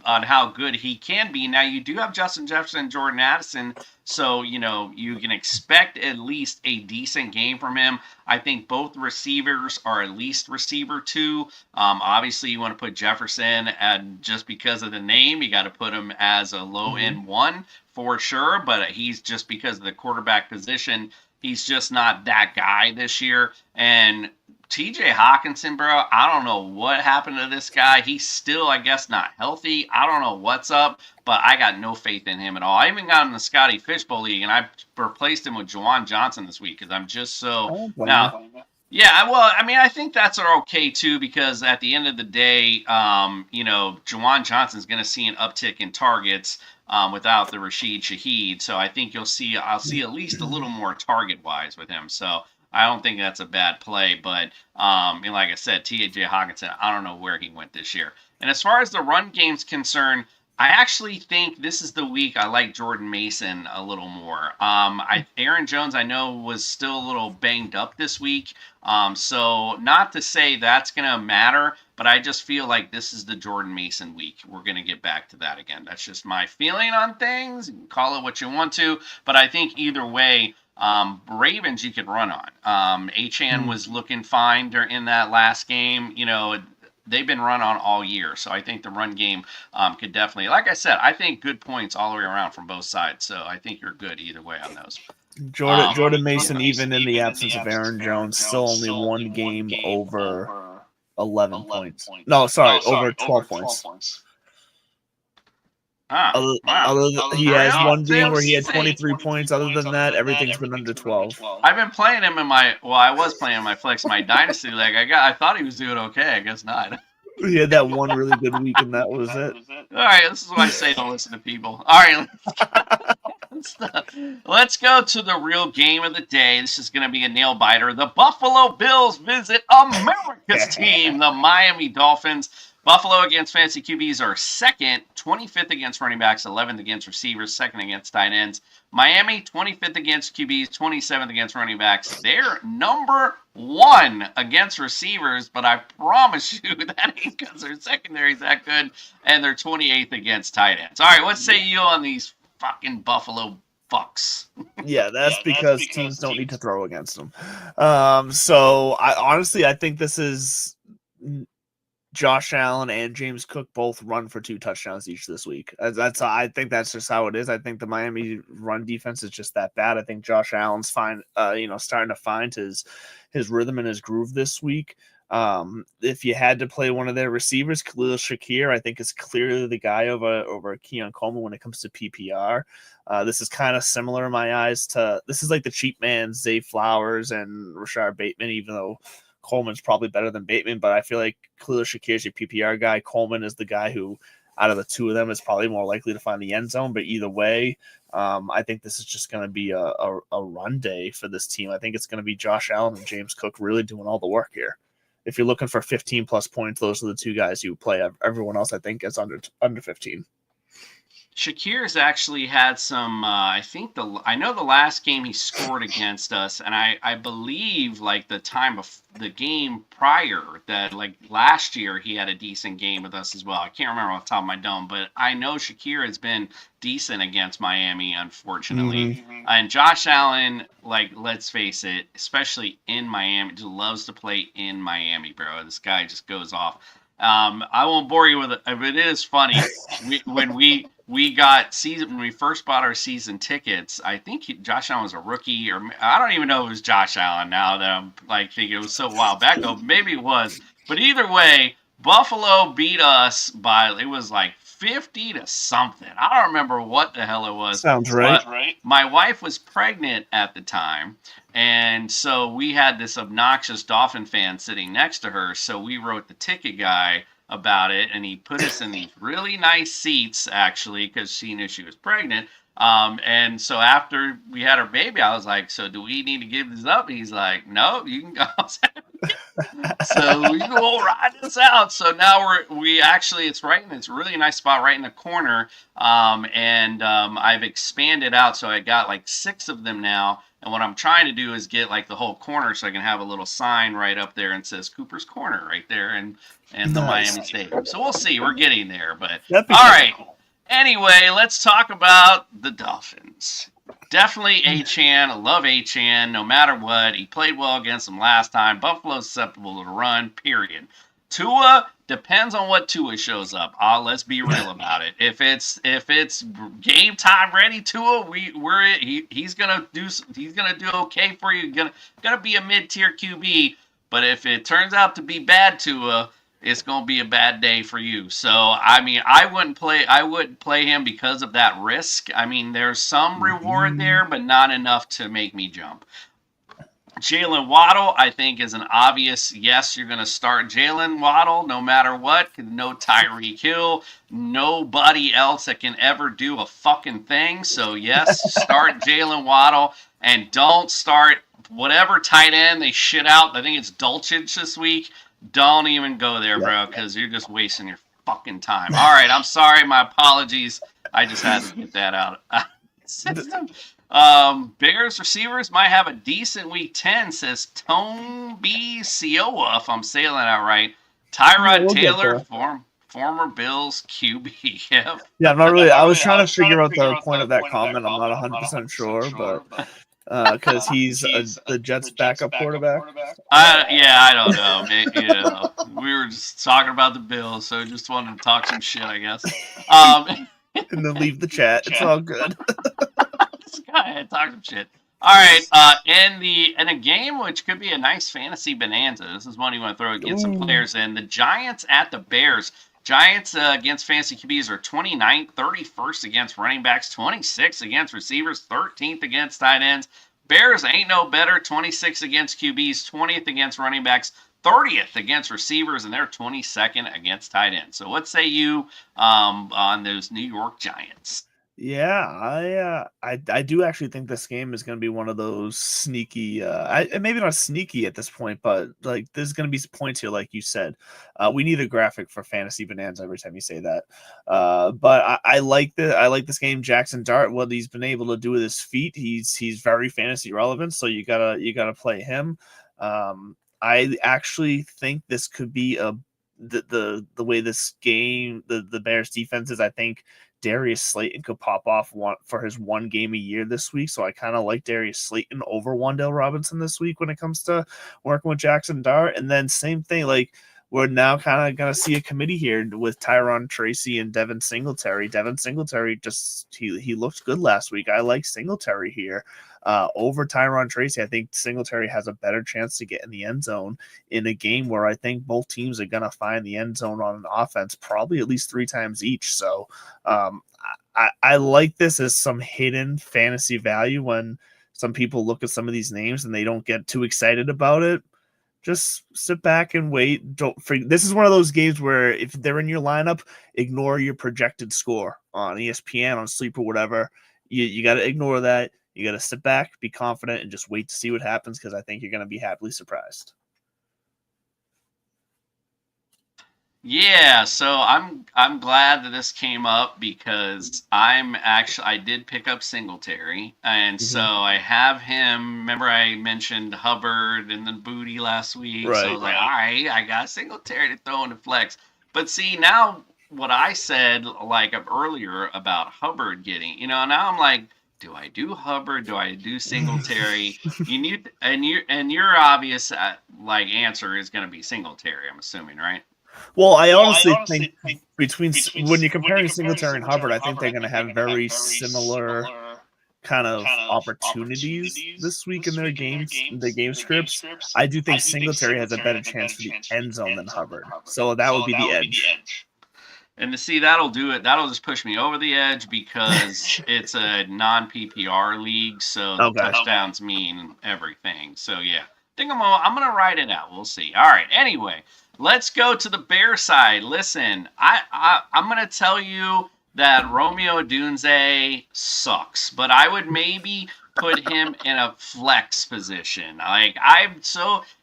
on how good he can be. Now, you do have Justin Jefferson and Jordan Addison, so, you can expect at least a decent game from him. I think both receivers are at least receiver 2. Obviously, you want to put Jefferson, and just because of the name, you got to put him as a low-end 1 for sure. But he's just because of the quarterback position, he's just not that guy this year. And TJ Hawkinson, bro, I don't know what happened to this guy. He's still, I guess, not healthy. I don't know what's up, but I got no faith in him at all. I even got him in the Scotty Fishbowl League, and I replaced him with Juwan Johnson this week because I'm just so... Yeah, well, I think that's okay, too, because at the end of the day, Juwan Johnson's going to see an uptick in targets without the Rashid Shaheed. So I think I'll see at least a little more target-wise with him. So I don't think that's a bad play. But like I said, T.J. Hawkinson, I don't know where he went this year. And as far as the run game's concerned, I actually think this is the week I like Jordan Mason a little more. Aaron Jones, I know, was still a little banged up this week. So not to say that's going to matter, but I just feel like this is the Jordan Mason week. We're going to get back to that again. That's just my feeling on things. You can call it what you want to, but I think either way, Ravens you could run on. Achane was looking fine in that last game. They've been run on all year, so I think the run game could definitely, like I said, I think good points all the way around from both sides. So I think you're good either way on those. Jordan Mason, even in the absence of Aaron Jones, still only one game over 11 points. No, sorry, over 12 points. He has one game where he had 23 points. Other than that, everything's been under 12. I've been playing him I was playing my flex, my dynasty league. I thought he was doing okay. I guess not. He had that one really good week, and that was it. All right, this is why I say don't listen to people. All right, let's go to the real game of the day. This is going to be a nail biter. The Buffalo Bills visit America's team, the Miami Dolphins. Buffalo against fantasy QBs are second, 25th against running backs, 11th against receivers, second against tight ends. Miami, 25th against QBs, 27th against running backs. They're number 1 against receivers, but I promise you that ain't because their secondary's that good, and they're 28th against tight ends. All right, what say you on these fucking Buffalo Bucks? Yeah, that's because teams don't need to throw against them. So I think this is Josh Allen and James Cook both run for 2 touchdowns each this week. I think that's just how it is. I think the Miami run defense is just that bad. I think Josh Allen's starting to find his rhythm and his groove this week. If you had to play one of their receivers, Khalil Shakir, I think is clearly the guy over Keon Coleman when it comes to PPR. This is kind of similar in my eyes to this is like the cheap man Zay Flowers and Rashard Bateman, even though Coleman's probably better than Bateman, but I feel like Khalil Shakir is your PPR guy. Coleman is the guy who, out of the two of them, is probably more likely to find the end zone. But either way, I think this is just going to be a run day for this team. I think it's going to be Josh Allen and James Cook really doing all the work here. If you're looking for 15-plus points, those are the 2 guys you play. Everyone else, I think, is under 15. Shakir's actually had some. I know the last game he scored against us, and I believe like the time of the game prior that like last year he had a decent game with us as well. I can't remember off the top of my dome, but I know Shakir has been decent against Miami, unfortunately. Mm-hmm. And Josh Allen, like, let's face it, especially in Miami, just loves to play in Miami, bro. This guy just goes off. I won't bore you with it, but it is funny. When we first bought our season tickets, I think Josh Allen was a rookie, or I don't even know if it was Josh Allen now that I'm like thinking it was so a while back ago. Maybe it was. But either way, Buffalo beat us by, it was like 50 to something. I don't remember what the hell it was. Sounds right. My wife was pregnant at the time, and so we had this obnoxious Dolphin fan sitting next to her, so we wrote the ticket guy about it, and he put us in these really nice seats, actually, because she knew she was pregnant. And so after we had our baby, I was like, so do we need to give this up? He's like, no, you can go. So we will ride this out. So now it's right in this really nice spot right in the corner. I've expanded out, so I got like 6 of them now. And what I'm trying to do is get like the whole corner so I can have a little sign right up there and says Cooper's Corner right there and the Miami Stadium. So we'll see. We're getting there. But all right. Cool. Anyway, let's talk about the Dolphins. Definitely Achane. I love Achane no matter what. He played well against them last time. Buffalo's susceptible to the run, period. Tua, depends on what Tua shows up. Let's be real about it. If it's game time ready, Tua, he's gonna do okay for you. Gonna be a mid-tier QB. But if it turns out to be bad Tua, it's gonna be a bad day for you. So I mean, I wouldn't play him because of that risk. I mean, there's some reward there, but not enough to make me jump. Jalen Waddle, I think, is an obvious yes. You're going to start Jalen Waddle no matter what. No Tyreek Hill, nobody else that can ever do a fucking thing. So yes, start Jalen Waddle and don't start whatever tight end they shit out. I think it's Dulcich this week. Don't even go there, bro, because you're just wasting your fucking time. All right, I'm sorry. My apologies. I just had to get that out. Bears receivers might have a decent week 10, says Tone B. Sioa, if I'm saying that out right. Tyrod Taylor, former Bills QB. Yeah, I'm not really. I was trying to figure out the point of that comment. I'm not 100% sure, but because he's the Jets' backup quarterback. I don't know. We were just talking about the Bills, so just wanted to talk some shit, I guess. And then leave the chat. It's all good. Go ahead, talk some shit. All right, in a game which could be a nice fantasy bonanza. This is one you want to throw get some players in. The Giants at the Bears. Giants against fantasy QBs are 29th, 31st against running backs, 26th against receivers, 13th against tight ends. Bears ain't no better, 26th against QBs, 20th against running backs, 30th against receivers, and they're 22nd against tight ends. So what say you on those New York Giants? Yeah, I do actually think this game is going to be one of those sneaky, maybe not sneaky at this point, but like there's going to be some points here, like you said. We need a graphic for Fantasy Bonanza every time you say that. But I like this game. Jackson Dart, what he's been able to do with his feet, he's very fantasy relevant. So you gotta play him. I actually think this could be the way this game, the Bears defense is. I think Darius Slayton could pop off for his one game a year this week. So I kind of like Darius Slayton over Wan'Dale Robinson this week when it comes to working with Jackson Dart. And then same thing, like we're now kind of going to see a committee here with Tyron Tracy and Devin Singletary. Devin Singletary he looked good last week. I like Singletary here over Tyron Tracy. I think Singletary has a better chance to get in the end zone in a game where I think both teams are going to find the end zone on an offense probably at least 3 times each. So I like this as some hidden fantasy value when some people look at some of these names and they don't get too excited about it. Just sit back and wait. This is one of those games where if they're in your lineup, ignore your projected score on ESPN, on Sleep, or whatever. You got to ignore that. You got to sit back, be confident, and just wait to see what happens because I think you're going to be happily surprised. Yeah, so I'm glad that this came up because I did pick up Singletary, and so I have him. Remember, I mentioned Hubbard and then Booty last week, so I was like, all right, I got Singletary to throw in the flex. But see, now what I said like earlier about Hubbard getting, now I'm like, do I do Hubbard? Do I do Singletary? Your obvious like answer is going to be Singletary. I'm assuming, right? Well, I honestly think between when you're comparing Singletary and Hubbard, I think they're going to have very similar kind of opportunities this week in their games, the game scripts. I do think Singletary has a better chance for the end zone than Hubbard, so that would be the edge. And to see, that'll do it. That'll just push me over the edge because it's a non-PPR league, so the touchdowns mean everything. So yeah, I think I'm gonna write it out. We'll see. All right. Anyway. Let's go to the Bear side. Listen, I'm going to tell you that Romeo Odunze sucks, but I would maybe put him in a flex position.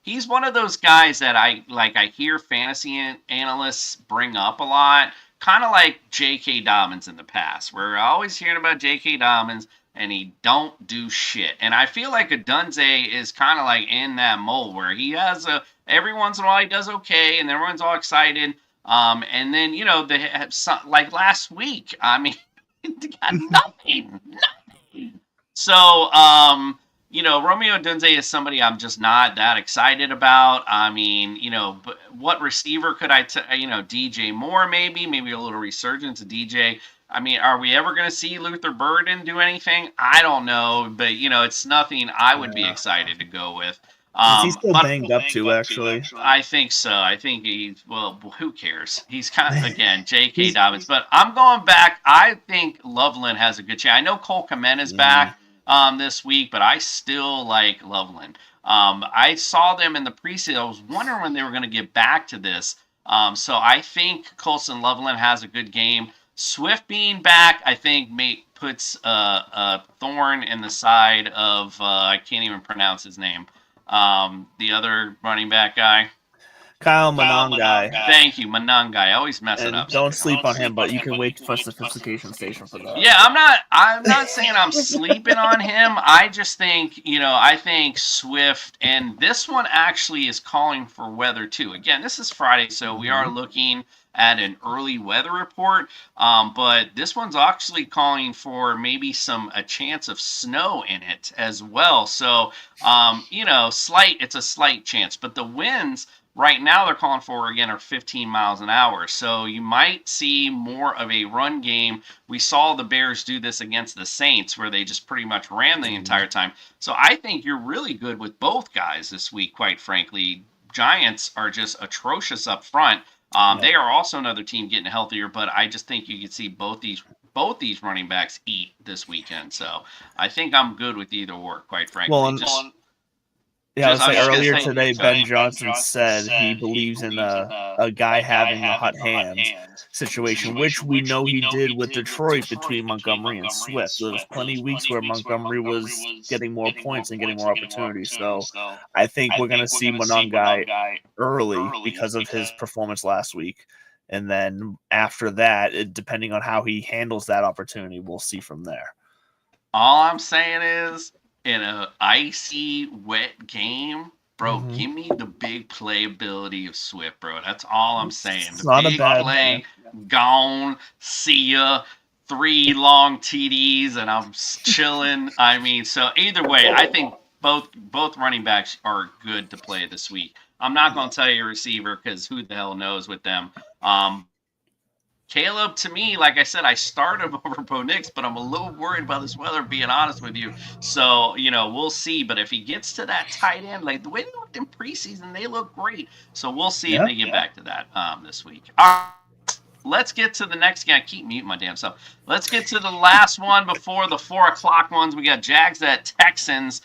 He's one of those guys that I hear fantasy analysts bring up a lot, kind of like J.K. Dobbins in the past. We're always hearing about J.K. Dobbins, and he don't do shit. And I feel like Odunze is kind of like in that mold where he has every once in a while he does okay, and everyone's all excited. And then, they have like last week, I mean, they got nothing. So, Romeo Odunze is somebody I'm just not that excited about. I mean, but what receiver could DJ Moore maybe a little resurgence of DJ. I mean, are we ever going to see Luther Burden do anything? I don't know, but it's nothing I would be excited to go with. He's still banged up too, actually. I think so. I think who cares? He's kind of, again, J.K. Dobbins. But I'm going back. I think Loveland has a good chance. I know Cole Kmet is back this week, but I still like Loveland. I saw them in the preseason. I was wondering when they were going to get back to this. So I think Colson Loveland has a good game. Swift being back, I think, puts a thorn in the side of, I can't even pronounce his name. The other running back guy. Kyle Monangai. Thank you, Monangai. I always mess it up. Don't sleep on him, but you can wait for Sophistication Station for that. Yeah, I'm not saying I'm sleeping on him. I just think, I think Swift, and this one actually is calling for weather too. Again, this is Friday, so we are looking at an early weather report, but this one's actually calling for maybe a chance of snow in it as well. So, it's a slight chance, but the winds right now they're calling for again are 15 miles an hour. So you might see more of a run game. We saw the Bears do this against the Saints where they just pretty much ran the entire time. So I think you're really good with both guys this week, quite frankly. Giants are just atrocious up front. They are also another team getting healthier, but I just think you could see both these running backs eat this weekend. So I think I'm good with either or, quite frankly. Well, Yeah, I was Just- like I was just earlier gonna say, today, Ben Johnson said he believes in a guy having a hot hand situation, which we know he did with Detroit between Montgomery and Swift. There was plenty of weeks where Montgomery was getting more points and getting more opportunities. So I think we're going to see Monongai early because of his performance last week. And then after that, depending on how he handles that opportunity, we'll see from there. All I'm saying is, in a icy, wet game, bro, give me the big playability of Swift, bro. That's all I'm saying. It's The not a big bad play, gone, see ya, 3 long TDs, and I'm chilling. I mean, so either way, I think both running backs are good to play this week. I'm not going to tell you a receiver because who the hell knows with them. Caleb, to me, like I said, I start him over Bo Nix, but I'm a little worried about this weather, being honest with you. So, we'll see. But if he gets to that tight end, like the way they looked in preseason, they look great. So we'll see if they get back to that this week. All right, let's get to the next game. I keep muting my damn self. Let's get to the last one before the 4 o'clock ones. We got Jags at Texans.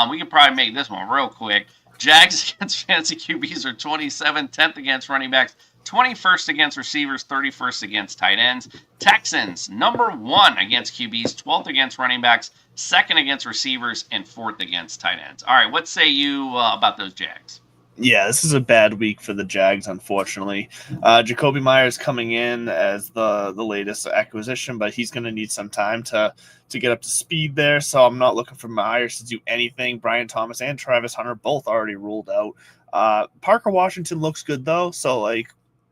We can probably make this one real quick. Jags against fantasy QBs are 27th, 10th against running backs, 21st against receivers, 31st against tight ends. Texans, number 1 against QBs, 12th against running backs, 2nd against receivers, and 4th against tight ends. All right, what say you about those Jags? Yeah, this is a bad week for the Jags, unfortunately. Jacoby Myers coming in as the latest acquisition, but he's going to need some time to get up to speed there, so I'm not looking for Myers to do anything. Brian Thomas and Travis Hunter both already ruled out. Parker Washington looks good, though, so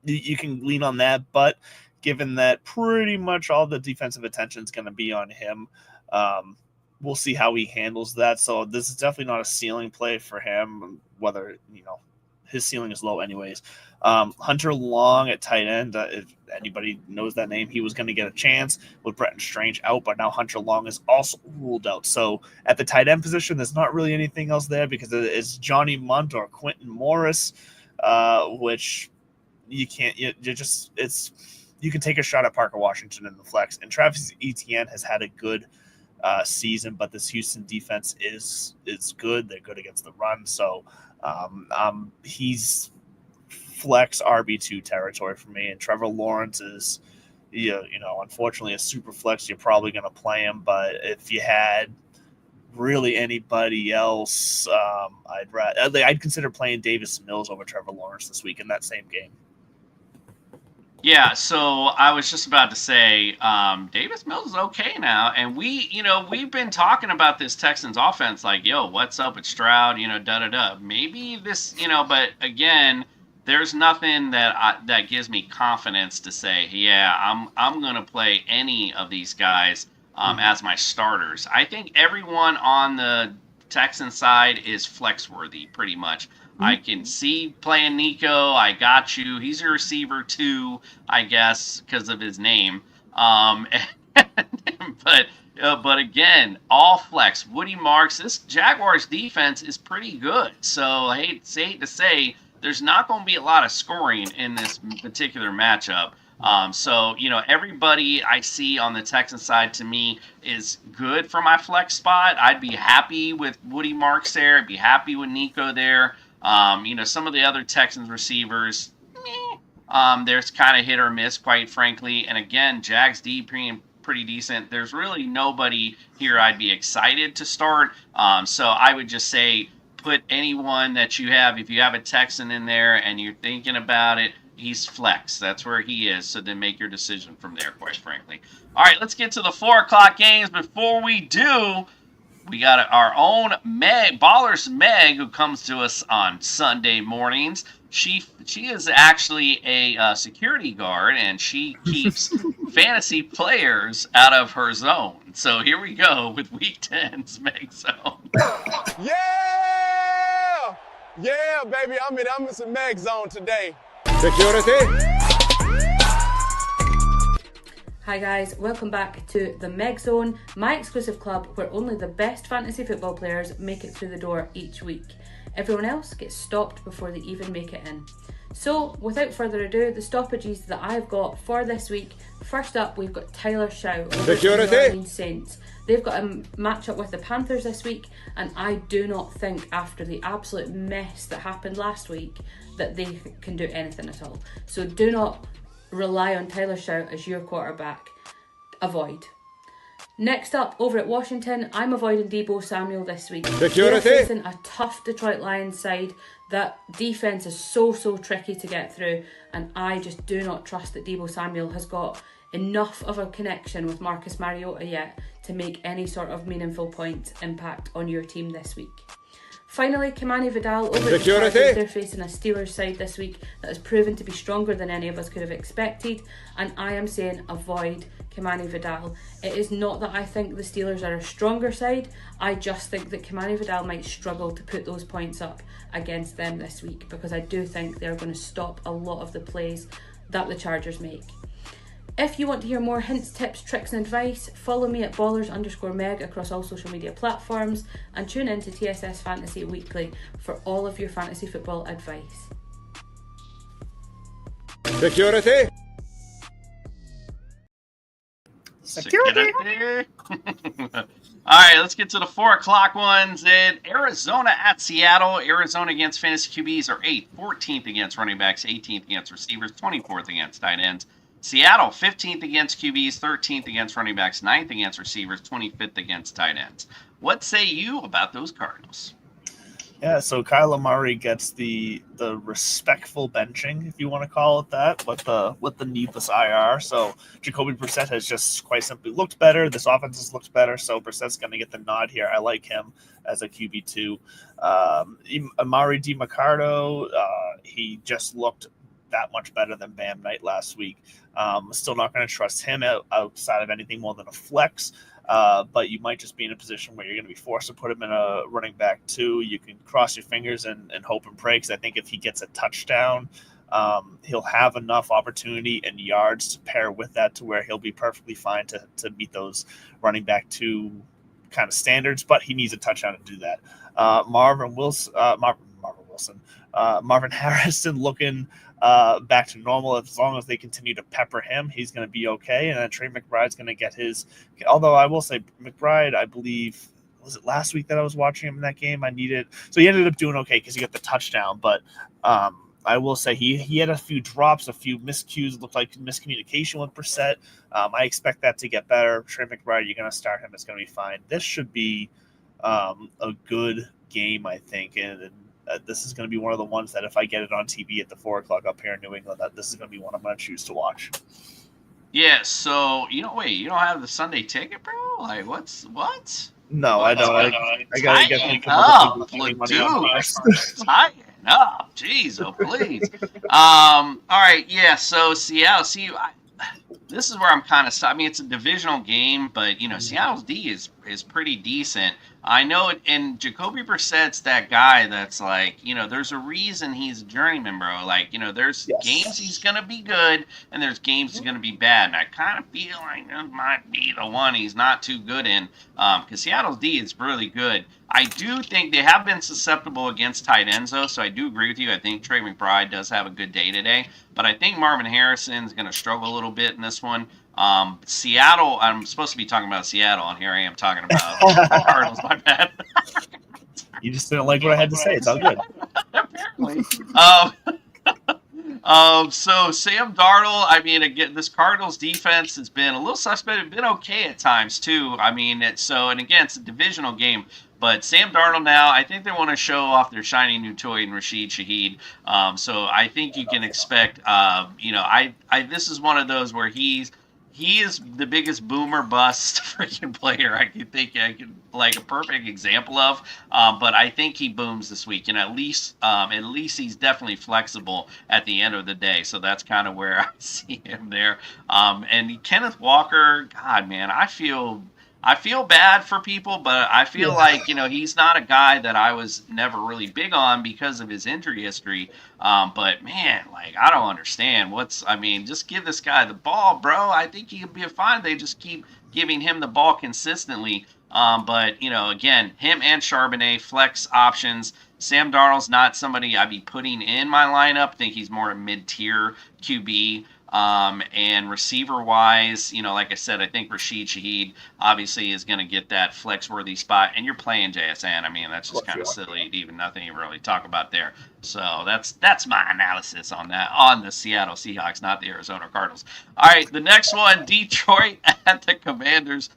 you can lean on that, but given that pretty much all the defensive attention is going to be on him, we'll see how he handles that. So this is definitely not a ceiling play for him, whether, his ceiling is low anyways. Hunter Long at tight end, if anybody knows that name, he was going to get a chance with Bretton Strange out, but now Hunter Long is also ruled out. So at the tight end position, there's not really anything else there because it's Johnny Munt or Quentin Morris, which you can't, you can take a shot at Parker Washington in the flex. And Travis Etienne has had a good season, but this Houston defense is good. They're good against the run. So he's flex RB2 territory for me. And Trevor Lawrence is, unfortunately a super flex. You're probably going to play him, but if you had really anybody else, I'd consider playing Davis Mills over Trevor Lawrence this week in that same game. Yeah, so I was just about to say, Davis Mills is okay now, and we've been talking about this Texans offense, like, yo, what's up with Stroud, da-da-da. Maybe this, but again, there's nothing that gives me confidence to say, yeah, I'm going to play any of these guys as my starters. I think everyone on the Texan side is flex-worthy, pretty much. I can see playing Nico. I got you. He's your receiver too, I guess, because of his name. But again, all flex. Woody Marks. This Jaguars defense is pretty good. So I hate to say, there's not going to be a lot of scoring in this particular matchup. So everybody I see on the Texan side to me is good for my flex spot. I'd be happy with Woody Marks there. I'd be happy with Nico there. Some of the other Texans receivers, there's kind of hit or miss, quite frankly. And again, Jags D pretty decent. There's really nobody here I'd be excited to start. So I would just say put anyone that you have. If you have a Texan in there and you're thinking about it, he's flex. That's where he is. So then make your decision from there, quite frankly. All right, let's get to the 4 o'clock games. Before we do, we got our own Meg, Ballers Meg, who comes to us on Sunday mornings. She is actually a security guard, and she keeps fantasy players out of her zone. So here we go with Week 10's Meg Zone. Yeah, baby, I'm in some MEG Zone today. Security. Hi guys, welcome back to the MEG Zone, my exclusive club where only the best fantasy football players make it through the door each week. Everyone else gets stopped before they even make it in. So, without further ado, the stoppages that I've got for this week. First up, we've got Tyler Shaw over the New Orleans Saints. They've got a matchup with the Panthers this week, and I do not think, after the absolute mess that happened last week, that they can do anything at all. So do not rely on Tyler Shaw as your quarterback. Avoid. Next up, over at Washington, I'm avoiding Deebo Samuel this week. They're facing a tough Detroit Lions side. That defense is so tricky to get through, and I just do not trust that Deebo Samuel has got enough of a connection with Marcus Mariota yet to make any sort of meaningful point impact on your team this week. Finally, Kimani Vidal over at the Chargers. They're facing a Steelers side this week that has proven to be stronger than any of us could have expected, and I am saying avoid Kimani Vidal. It is not that I think the Steelers are a stronger side, I just think that Kimani Vidal might struggle to put those points up against them this week, because I do think they're going to stop a lot of the plays that the Chargers make. If you want to hear more hints, tips, tricks and advice, follow me at Ballers_Meg across all social media platforms, and tune in to TSS Fantasy Weekly for all of your fantasy football advice. Security. All right, let's get to the 4 o'clock ones. In Arizona at Seattle. Arizona against fantasy QBs are 8th, 14th against running backs, 18th against receivers, 24th against tight ends. Seattle, 15th against QBs, 13th against running backs, 9th against receivers, 25th against tight ends. What say you about those Cardinals? Yeah, so Kyler Murray gets the respectful benching, if you want to call it that, with the needless IR. So Jacoby Brissett has just quite simply looked better. This offense has looked better, so Brissett's going to get the nod here. I like him as a QB2. Amari DiMarcado, he just looked that much better than Bam Knight last week. Still not going to trust him outside of anything more than a flex. But you might just be in a position where you're going to be forced to put him in a running back 2. You can cross your fingers and hope and pray, because I think if he gets a touchdown, he'll have enough opportunity and yards to pair with that to where he'll be perfectly fine to meet those running back 2 kind of standards, but he needs a touchdown to do that. Marvin Harrison looking back to normal. As long as they continue to pepper him, he's going to be okay. And then Trey McBride's going to get his. Although I will say, McBride, I believe, was it last week that I was watching him in that game? So he ended up doing okay because he got the touchdown. But I will say he had a few drops, a few miscues, looked like miscommunication with Brissett. I expect that to get better. Trey McBride, you're going to start him. It's going to be fine. This should be a good game, I think. And this is going to be one of the ones that if I get it on TV at the 4 o'clock up here in New England, that this is going to be one I'm going to choose to watch. Yeah, so, you don't have the Sunday ticket, bro? Like, what? No, I don't. I got to get up, dude. Tighten up. Jeez, oh, please. All right, yeah, so Seattle, this is where I'm kind of. I mean, it's a divisional game, but Seattle's D is pretty decent. I know it, and Jacoby Brissett's that guy that's like, there's a reason he's a journeyman, bro. Like, there's games he's gonna be good, and there's games he's gonna be bad. And I kind of feel like this might be the one he's not too good in, because Seattle's D is really good. I do think they have been susceptible against tight ends, though, so I do agree with you. I think Trey McBride does have a good day today, but I think Marvin Harrison's going to struggle a little bit in this one. Seattle, I'm supposed to be talking about Seattle, and here I am talking about the Cardinals. My bad. You just didn't like what I had to say. It's all good. Apparently. So Sam Darnold, I mean, again, this Cardinals defense has been a little suspect. It's been okay at times too. I mean, and again, it's a divisional game. But Sam Darnold now, I think they want to show off their shiny new toy in Rashid Shaheed. So I think you can expect, this is one of those where he is the biggest boomer bust freaking player I can like a perfect example of. But I think he booms this week, and at least he's definitely flexible at the end of the day. So that's kind of where I see him there. And Kenneth Walker, God, man, I feel bad for people, but I feel like, he's not a guy that I was never really big on because of his injury history. But man, like, I don't understand just give this guy the ball, bro. I think he could be fine. They just keep giving him the ball consistently. But again, him and Charbonnet, flex options. Sam Darnold's not somebody I'd be putting in my lineup. I think he's more a mid-tier QB. And receiver-wise, like I said, I think Rashid Shaheed obviously is going to get that flex-worthy spot. And you're playing JSN. I mean, that's just kind of silly. Even nothing you really talk about there. So that's my analysis on that, on the Seattle Seahawks, not the Arizona Cardinals. All right, the next one, Detroit at the Commanders.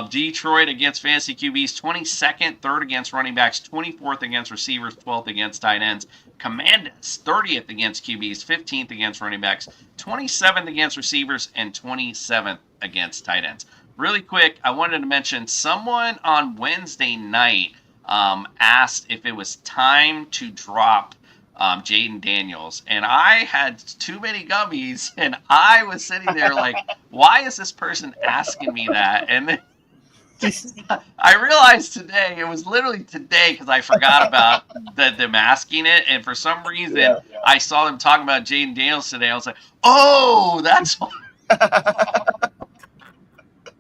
Detroit against fantasy QBs, 22nd, 3rd against running backs, 24th against receivers, 12th against tight ends. Commanders, 30th against QBs, 15th against running backs, 27th against receivers, and 27th against tight ends. Really quick, I wanted to mention someone on Wednesday night asked if it was time to drop Jaden Daniels, and I had too many gummies, and I was sitting there like, why is this person asking me that? And then I realized today, it was literally today, because I forgot about them asking it, and for some reason, I saw them talking about Jaden Daniels today. I was like, oh, that's why.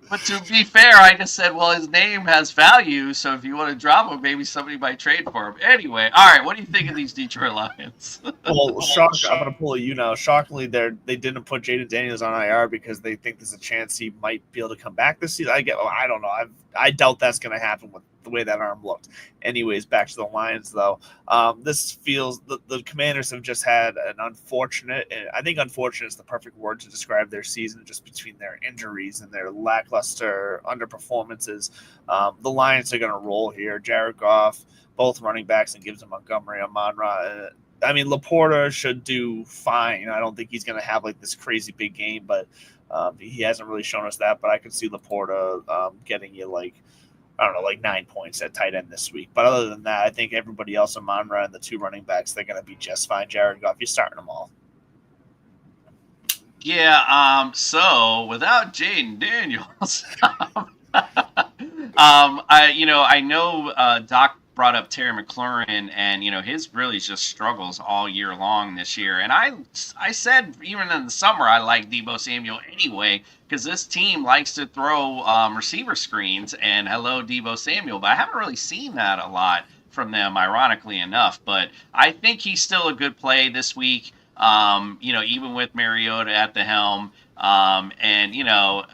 But to be fair, I just said, well, his name has value, so if you want to drop him, maybe somebody might trade for him. Anyway, all right, what do you think of these Detroit Lions? Well, I'm going to pull you now. Shockingly, they didn't put Jaden Daniels on IR because they think there's a chance he might be able to come back this season. I don't know. I doubt that's going to happen with the way that arm looked. Anyways, back to the Lions, though. This feels the Commanders have just had an unfortunate, and I think unfortunate is the perfect word to describe their season, just between their injuries and their lackluster underperformances. The Lions are going to roll here. Jared Goff, both running backs, and Gibbs and Montgomery, Amon-Ra. I mean, Laporta should do fine. I don't think he's going to have like this crazy big game, but he hasn't really shown us that. But I could see Laporta getting you like 9 points at tight end this week. But other than that, I think everybody else, Amon-Ra and the two running backs, they're going to be just fine. Jared Goff, you're starting them all. Yeah, so without Jaden Daniels, I know Doc brought up Terry McLaurin, and his really just struggles all year long this year. And I said even in the summer I like Deebo Samuel anyway, because this team likes to throw receiver screens, and hello Deebo Samuel, but I haven't really seen that a lot from them, ironically enough. But I think he's still a good play this week. Even with Mariota at the helm. And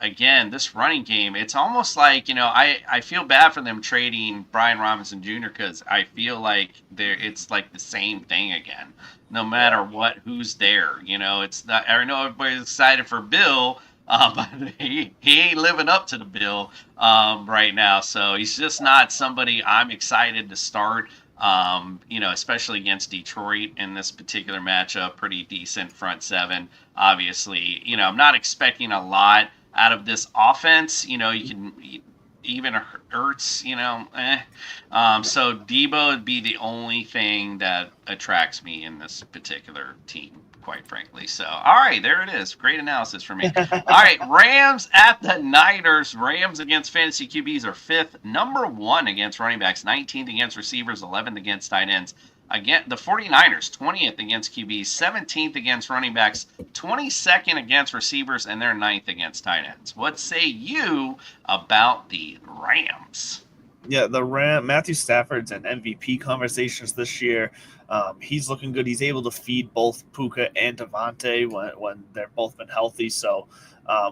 again, this running game, it's almost like, I feel bad for them trading Brian Robinson Jr. because I feel like it's like the same thing again, no matter who's there. It's not, I know everybody's excited for Bill, but he ain't living up to the bill right now. So he's just not somebody I'm excited to start. Especially against Detroit in this particular matchup. Pretty decent front seven, obviously. I'm not expecting a lot out of this offense. You can even Ertz, so Deebo would be the only thing that attracts me in this particular team, quite frankly. So, all right, there it is. Great analysis for me. All right, Rams at the Niners. Rams against fantasy QBs are 5th. Number 1 against running backs, 19th against receivers, 11th against tight ends. Again, the 49ers, 20th against QBs, 17th against running backs, 22nd against receivers, and they're 9th against tight ends. What say you about the Rams? Yeah, Matthew Stafford's in MVP conversations this year. He's looking good. He's able to feed both Puka and Devontae when they're both been healthy. So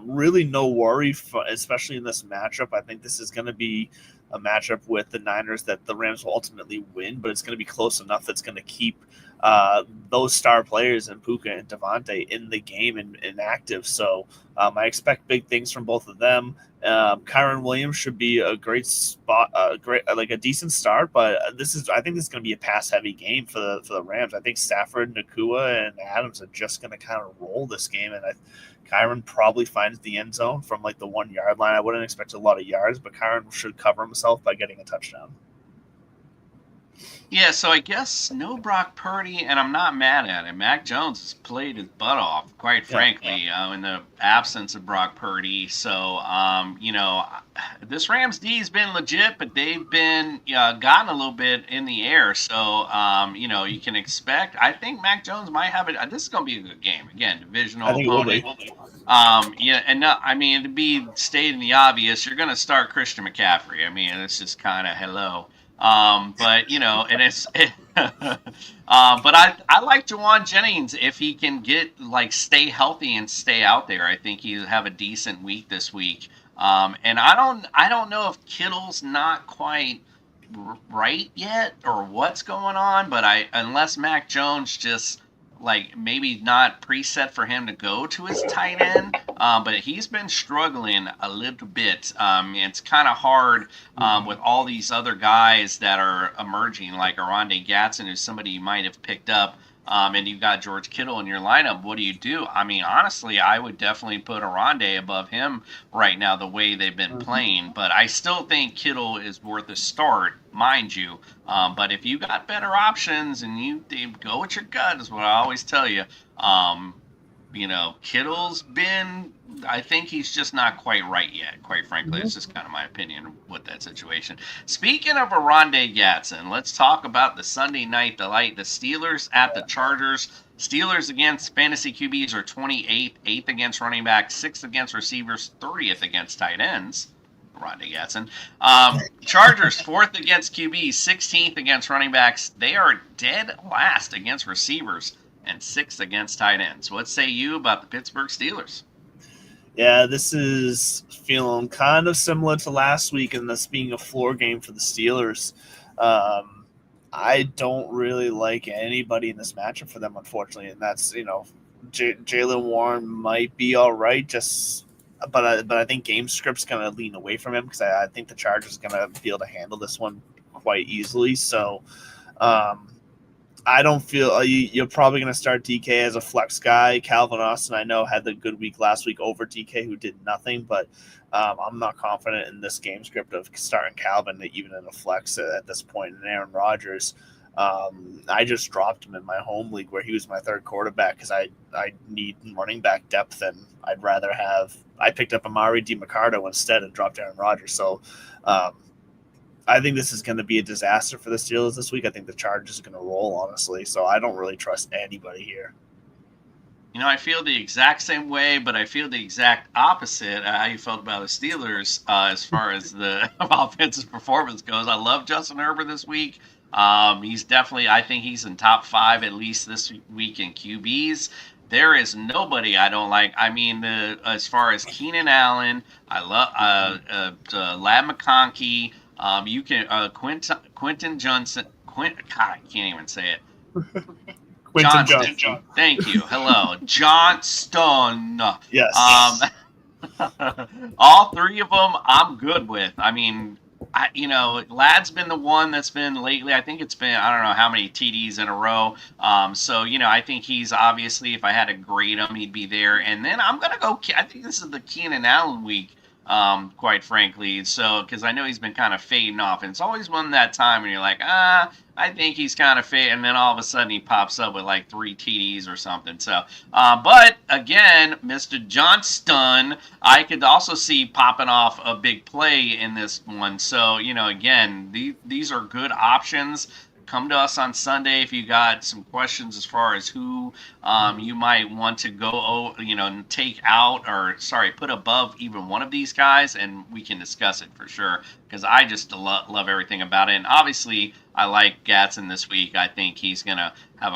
really no worry, especially in this matchup. I think this is going to be a matchup with the Niners that the Rams will ultimately win, but it's going to be close enough that's going to keep those star players and Puka and Devontae in the game and active. So I expect big things from both of them. Kyron Williams should be a great spot, a decent start, but I think this is going to be a pass-heavy game for the Rams. I think Stafford, Nakua, and Adams are just going to kind of roll this game, and Kyron probably finds the end zone from like the 1 yard line. I wouldn't expect a lot of yards, but Kyron should cover himself by getting a touchdown. Yeah, so I guess no Brock Purdy, and I'm not mad at it. Mac Jones has played his butt off, quite frankly, in the absence of Brock Purdy. So, this Rams D has been legit, but they've been gotten a little bit in the air. So, you can expect. I think Mac Jones might have it. This is going to be a good game. Again, divisional opponent. To be stating the obvious, you're going to start Christian McCaffrey. I mean, it's just kind of hello. And But I like Jawan Jennings if he can stay healthy and stay out there. I think he'll have a decent week this week. And I don't know if Kittle's not quite right yet or what's going on, but unless Mac Jones just maybe not preset for him to go to his tight end, but he's been struggling a little bit. It's kind of hard with all these other guys that are emerging, like Arondé Gatson, who's somebody you might have picked up, and you've got George Kittle in your lineup. What do you do? I mean, honestly, I would definitely put Arondé above him right now, the way they've been playing, but I still think Kittle is worth a start, mind you. But if you got better options and you go with your gut, is what I always tell you. Kittle's been, I think he's just not quite right yet, quite frankly. It's just kind of my opinion with that situation. Speaking of Arondé Gatson, let's talk about the Sunday night delight. The Steelers at the Chargers. Steelers against fantasy QBs are 28th, 8th against running backs, 6th against receivers, 30th against tight ends. Arondé Gatson. Chargers 4th against QBs, 16th against running backs. They are dead last against receivers and 6th against tight ends. What say you about the Pittsburgh Steelers? Yeah, this is feeling kind of similar to last week, and this being a floor game for the Steelers. I don't really like anybody in this matchup for them, unfortunately, and that's, Jaylen Warren might be all right, but I think game script's going to lean away from him because I think the Chargers are going to be able to handle this one quite easily. So I don't feel you're probably going to start DK as a flex guy. Calvin Austin, I know, had the good week last week over DK, who did nothing, but I'm not confident in this game script of starting Calvin even in a flex at this point. And Aaron Rodgers, I just dropped him in my home league where he was my third quarterback because I need running back depth, and I'd rather have – I picked up Amari DiMarcardo instead and dropped Aaron Rodgers. So I think this is going to be a disaster for the Steelers this week. I think the Chargers are going to roll, honestly. So I don't really trust anybody here. I feel the exact same way, but I feel the exact opposite how you felt about the Steelers as far as the offensive performance goes. I love Justin Herbert this week. He's definitely, I think he's in top 5 at least this week in QBs. There is nobody I don't like. I mean, as far as Keenan Allen, I love Lad McConkey. You can Quentin Johnson. God, I can't even say it. Johnston. Thank you. Hello, Johnston. Yes. All three of them, I'm good with. I mean, Lad's been the one that's been lately. I think it's been, I don't know how many TDs in a row. So, I think he's obviously, if I had to grade him, he'd be there. And then I'm going to go, I think this is the Keenan Allen week, quite frankly. So, because I know he's been kind of fading off. And it's always one that time when you're like, I think he's kind of fading. And then all of a sudden he pops up with like 3 TDs or something. So, but again, Mr. Johnston, I could also see popping off a big play in this one. So, again, these are good options. Come to us on Sunday if you got some questions as far as who you might want to go, take out or, put above even one of these guys, and we can discuss it for sure because I just love everything about it. And obviously, I like Gatson this week. I think he's going to have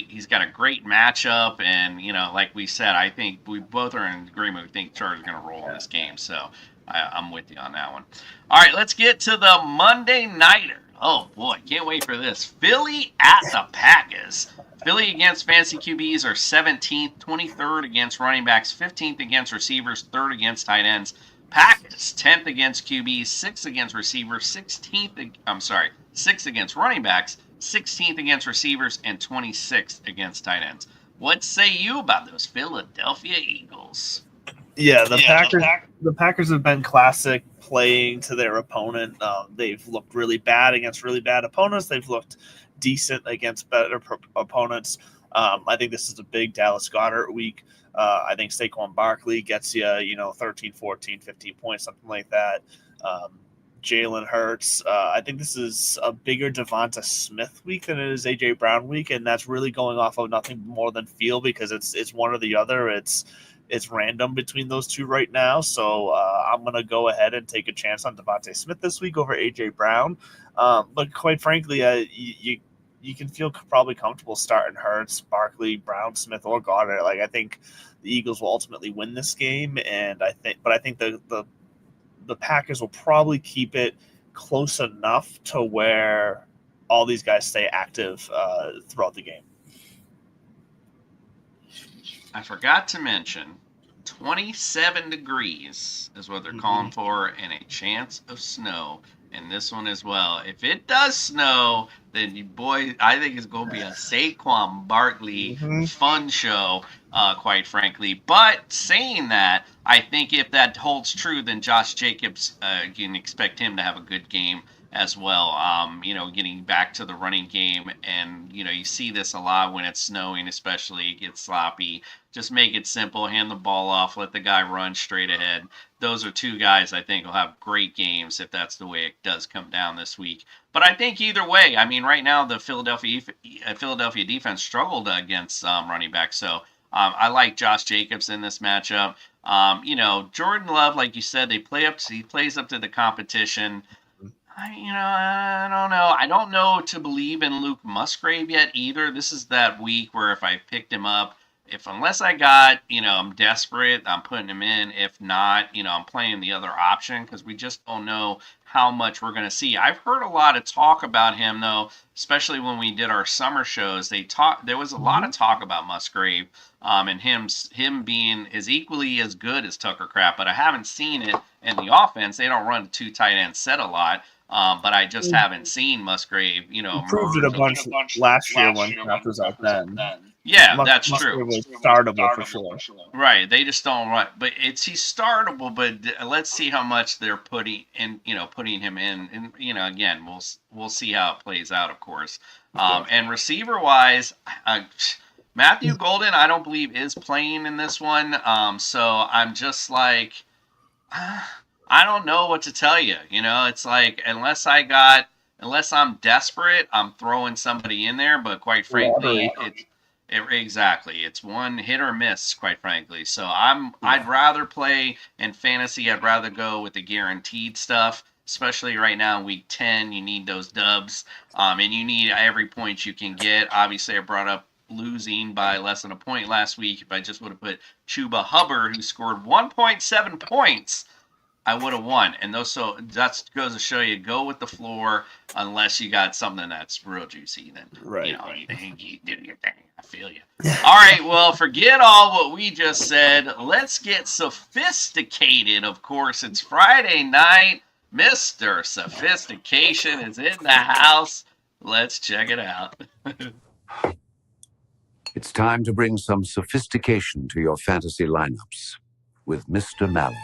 he's got a great matchup, and, like we said, I think we both are in agreement. We think Chargers are going to roll in this game, so I'm with you on that one. All right, let's get to the Monday Nighter. Oh, boy, can't wait for this. Philly at the Packers. Philly against fantasy QBs are 17th, 23rd against running backs, 15th against receivers, 3rd against tight ends. Packers, 10th against QBs, 6th against receivers, 6th against running backs, 16th against receivers, and 26th against tight ends. What say you about those Philadelphia Eagles? Yeah, the Packers have been classic playing to their opponent. They've looked really bad against really bad opponents. They've looked decent against better opponents. I think this is a big Dallas Goedert week. I think Saquon Barkley gets you, 13, 14, 15 points, something like that. Jalen Hurts. I think this is a bigger Devonta Smith week than it is A.J. Brown week, and that's really going off of nothing more than feel because it's one or the other. It's random between those two right now, so I'm going to go ahead and take a chance on Devonta Smith this week over A.J. Brown. But quite frankly, you can feel probably comfortable starting Hurts, Barkley, Brown, Smith, or Goddard. Like, I think the Eagles will ultimately win this game, and I think the Packers will probably keep it close enough to where all these guys stay active throughout the game. I forgot to mention 27 degrees is what they're calling for, and a chance of snow in this one as well. If it does snow, then I think it's going to be a Saquon Barkley fun show, quite frankly. But saying that, I think if that holds true, then Josh Jacobs, you can expect him to have a good game as well. Getting back to the running game, and you see this a lot when it's snowing, especially. It gets sloppy. Just make it simple, hand the ball off, let the guy run straight ahead. Those are two guys I think will have great games if that's the way it does come down this week. But I think either way, I mean, right now the Philadelphia defense struggled against running back, so I like Josh Jacobs in this matchup. Jordan Love, like you said, he plays up to the competition. I don't know. I don't know to believe in Luke Musgrave yet either. This is that week where if I picked him up, unless I got, I'm desperate, I'm putting him in. If not, I'm playing the other option because we just don't know how much we're going to see. I've heard a lot of talk about him, though, especially when we did our summer shows. There was a lot of talk about Musgrave and him being as equally as good as Tucker Kraft, but I haven't seen it in the offense. They don't run two tight end set a lot. But I just haven't seen Musgrave, proved it a bunch last year when Kraft was out then. Yeah, that's true. Was startable for sure. Right, they just don't run, but he's startable. But let's see how much they're putting him in. And again, we'll see how it plays out, of course. And receiver wise, Matthew Golden, I don't believe is playing in this one. So I'm just like, I don't know what to tell you. It's like unless I'm desperate, I'm throwing somebody in there. But quite frankly, it's one hit or miss, quite frankly. So I'd rather play in fantasy. I'd rather go with the guaranteed stuff, especially right now in week 10. You need those dubs, and you need every point you can get. Obviously, I brought up losing by less than a point last week. If I just would have put Chuba Hubbard, who scored 1.7 points, I would have won. And so that goes to show you, go with the floor unless you got something that's real juicy. Then, you do your thing. I feel you. All right, well, forget all what we just said. Let's get sophisticated. Of course, it's Friday night. Mr. Sophistication is in the house. Let's check it out. It's time to bring some sophistication to your fantasy lineups with Mr. Mallard.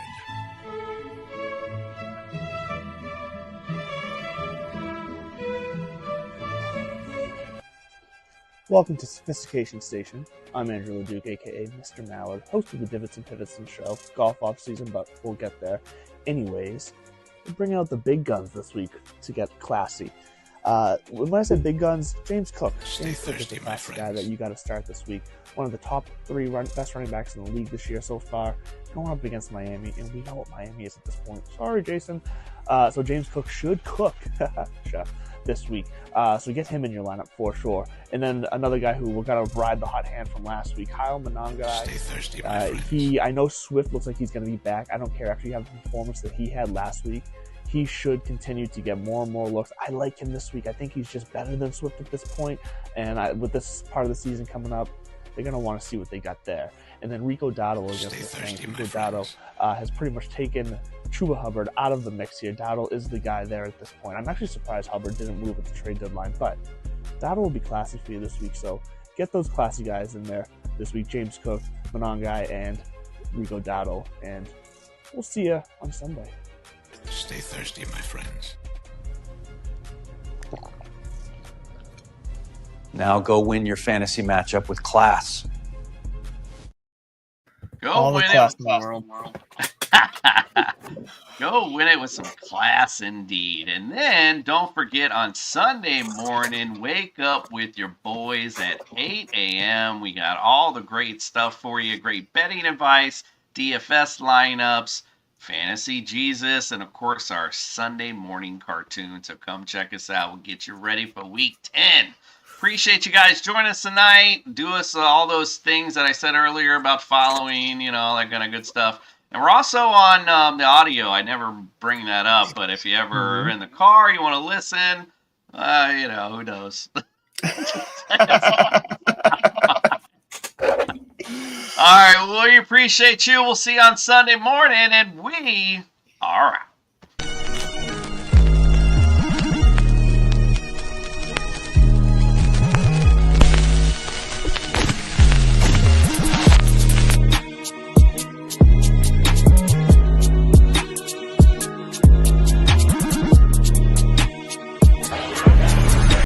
Welcome to Sophistication Station. I'm Andrew LeDuc, aka Mr. Mallard, host of the Divots and Pivots show. Golf off season, but we'll get there. Anyways, we're bringing out the big guns this week to get classy. When I said big guns, James Cook. James Cook is the classic guy that you got to start this week. One of the top 3 best running backs in the league this year so far. Going up against Miami, and we know what Miami is at this point. Sorry, Jason. So James Cook should cook this week. So get him in your lineup for sure. And then another guy who we're going to ride the hot hand from last week, Kyle Monangai. I know Swift looks like he's going to be back. I don't care. After you have the performance that he had last week, he should continue to get more and more looks. I like him this week. I think he's just better than Swift at this point. And with this part of the season coming up, they're going to want to see what they got there. And then Rico Dowdle against the Saints. Rico Dowdle has pretty much taken Chuba Hubbard out of the mix here. Dowdle is the guy there at this point. I'm actually surprised Hubbard didn't move at the trade deadline, but Dowdle will be classy for you this week. So get those classy guys in there this week. James Cook, Monangai, and Rico Dowdle. And we'll see you on Sunday. Stay thirsty, my friends. Now go win your fantasy matchup with class. Go win it. Go win it with some class indeed. And then don't forget on Sunday morning, wake up with your boys at 8 a.m. We got all the great stuff for you. Great betting advice, DFS lineups, Fantasy Jesus, and of course our Sunday morning cartoon. So come check us out. We'll get you ready for week 10. Appreciate you guys joining us tonight. Do us all those things that I said earlier about following, all that kind of good stuff. And we're also on the audio. I never bring that up, but if you ever are in the car, you want to listen, who knows? All right, well, we appreciate you. We'll see you on Sunday morning, and we are out.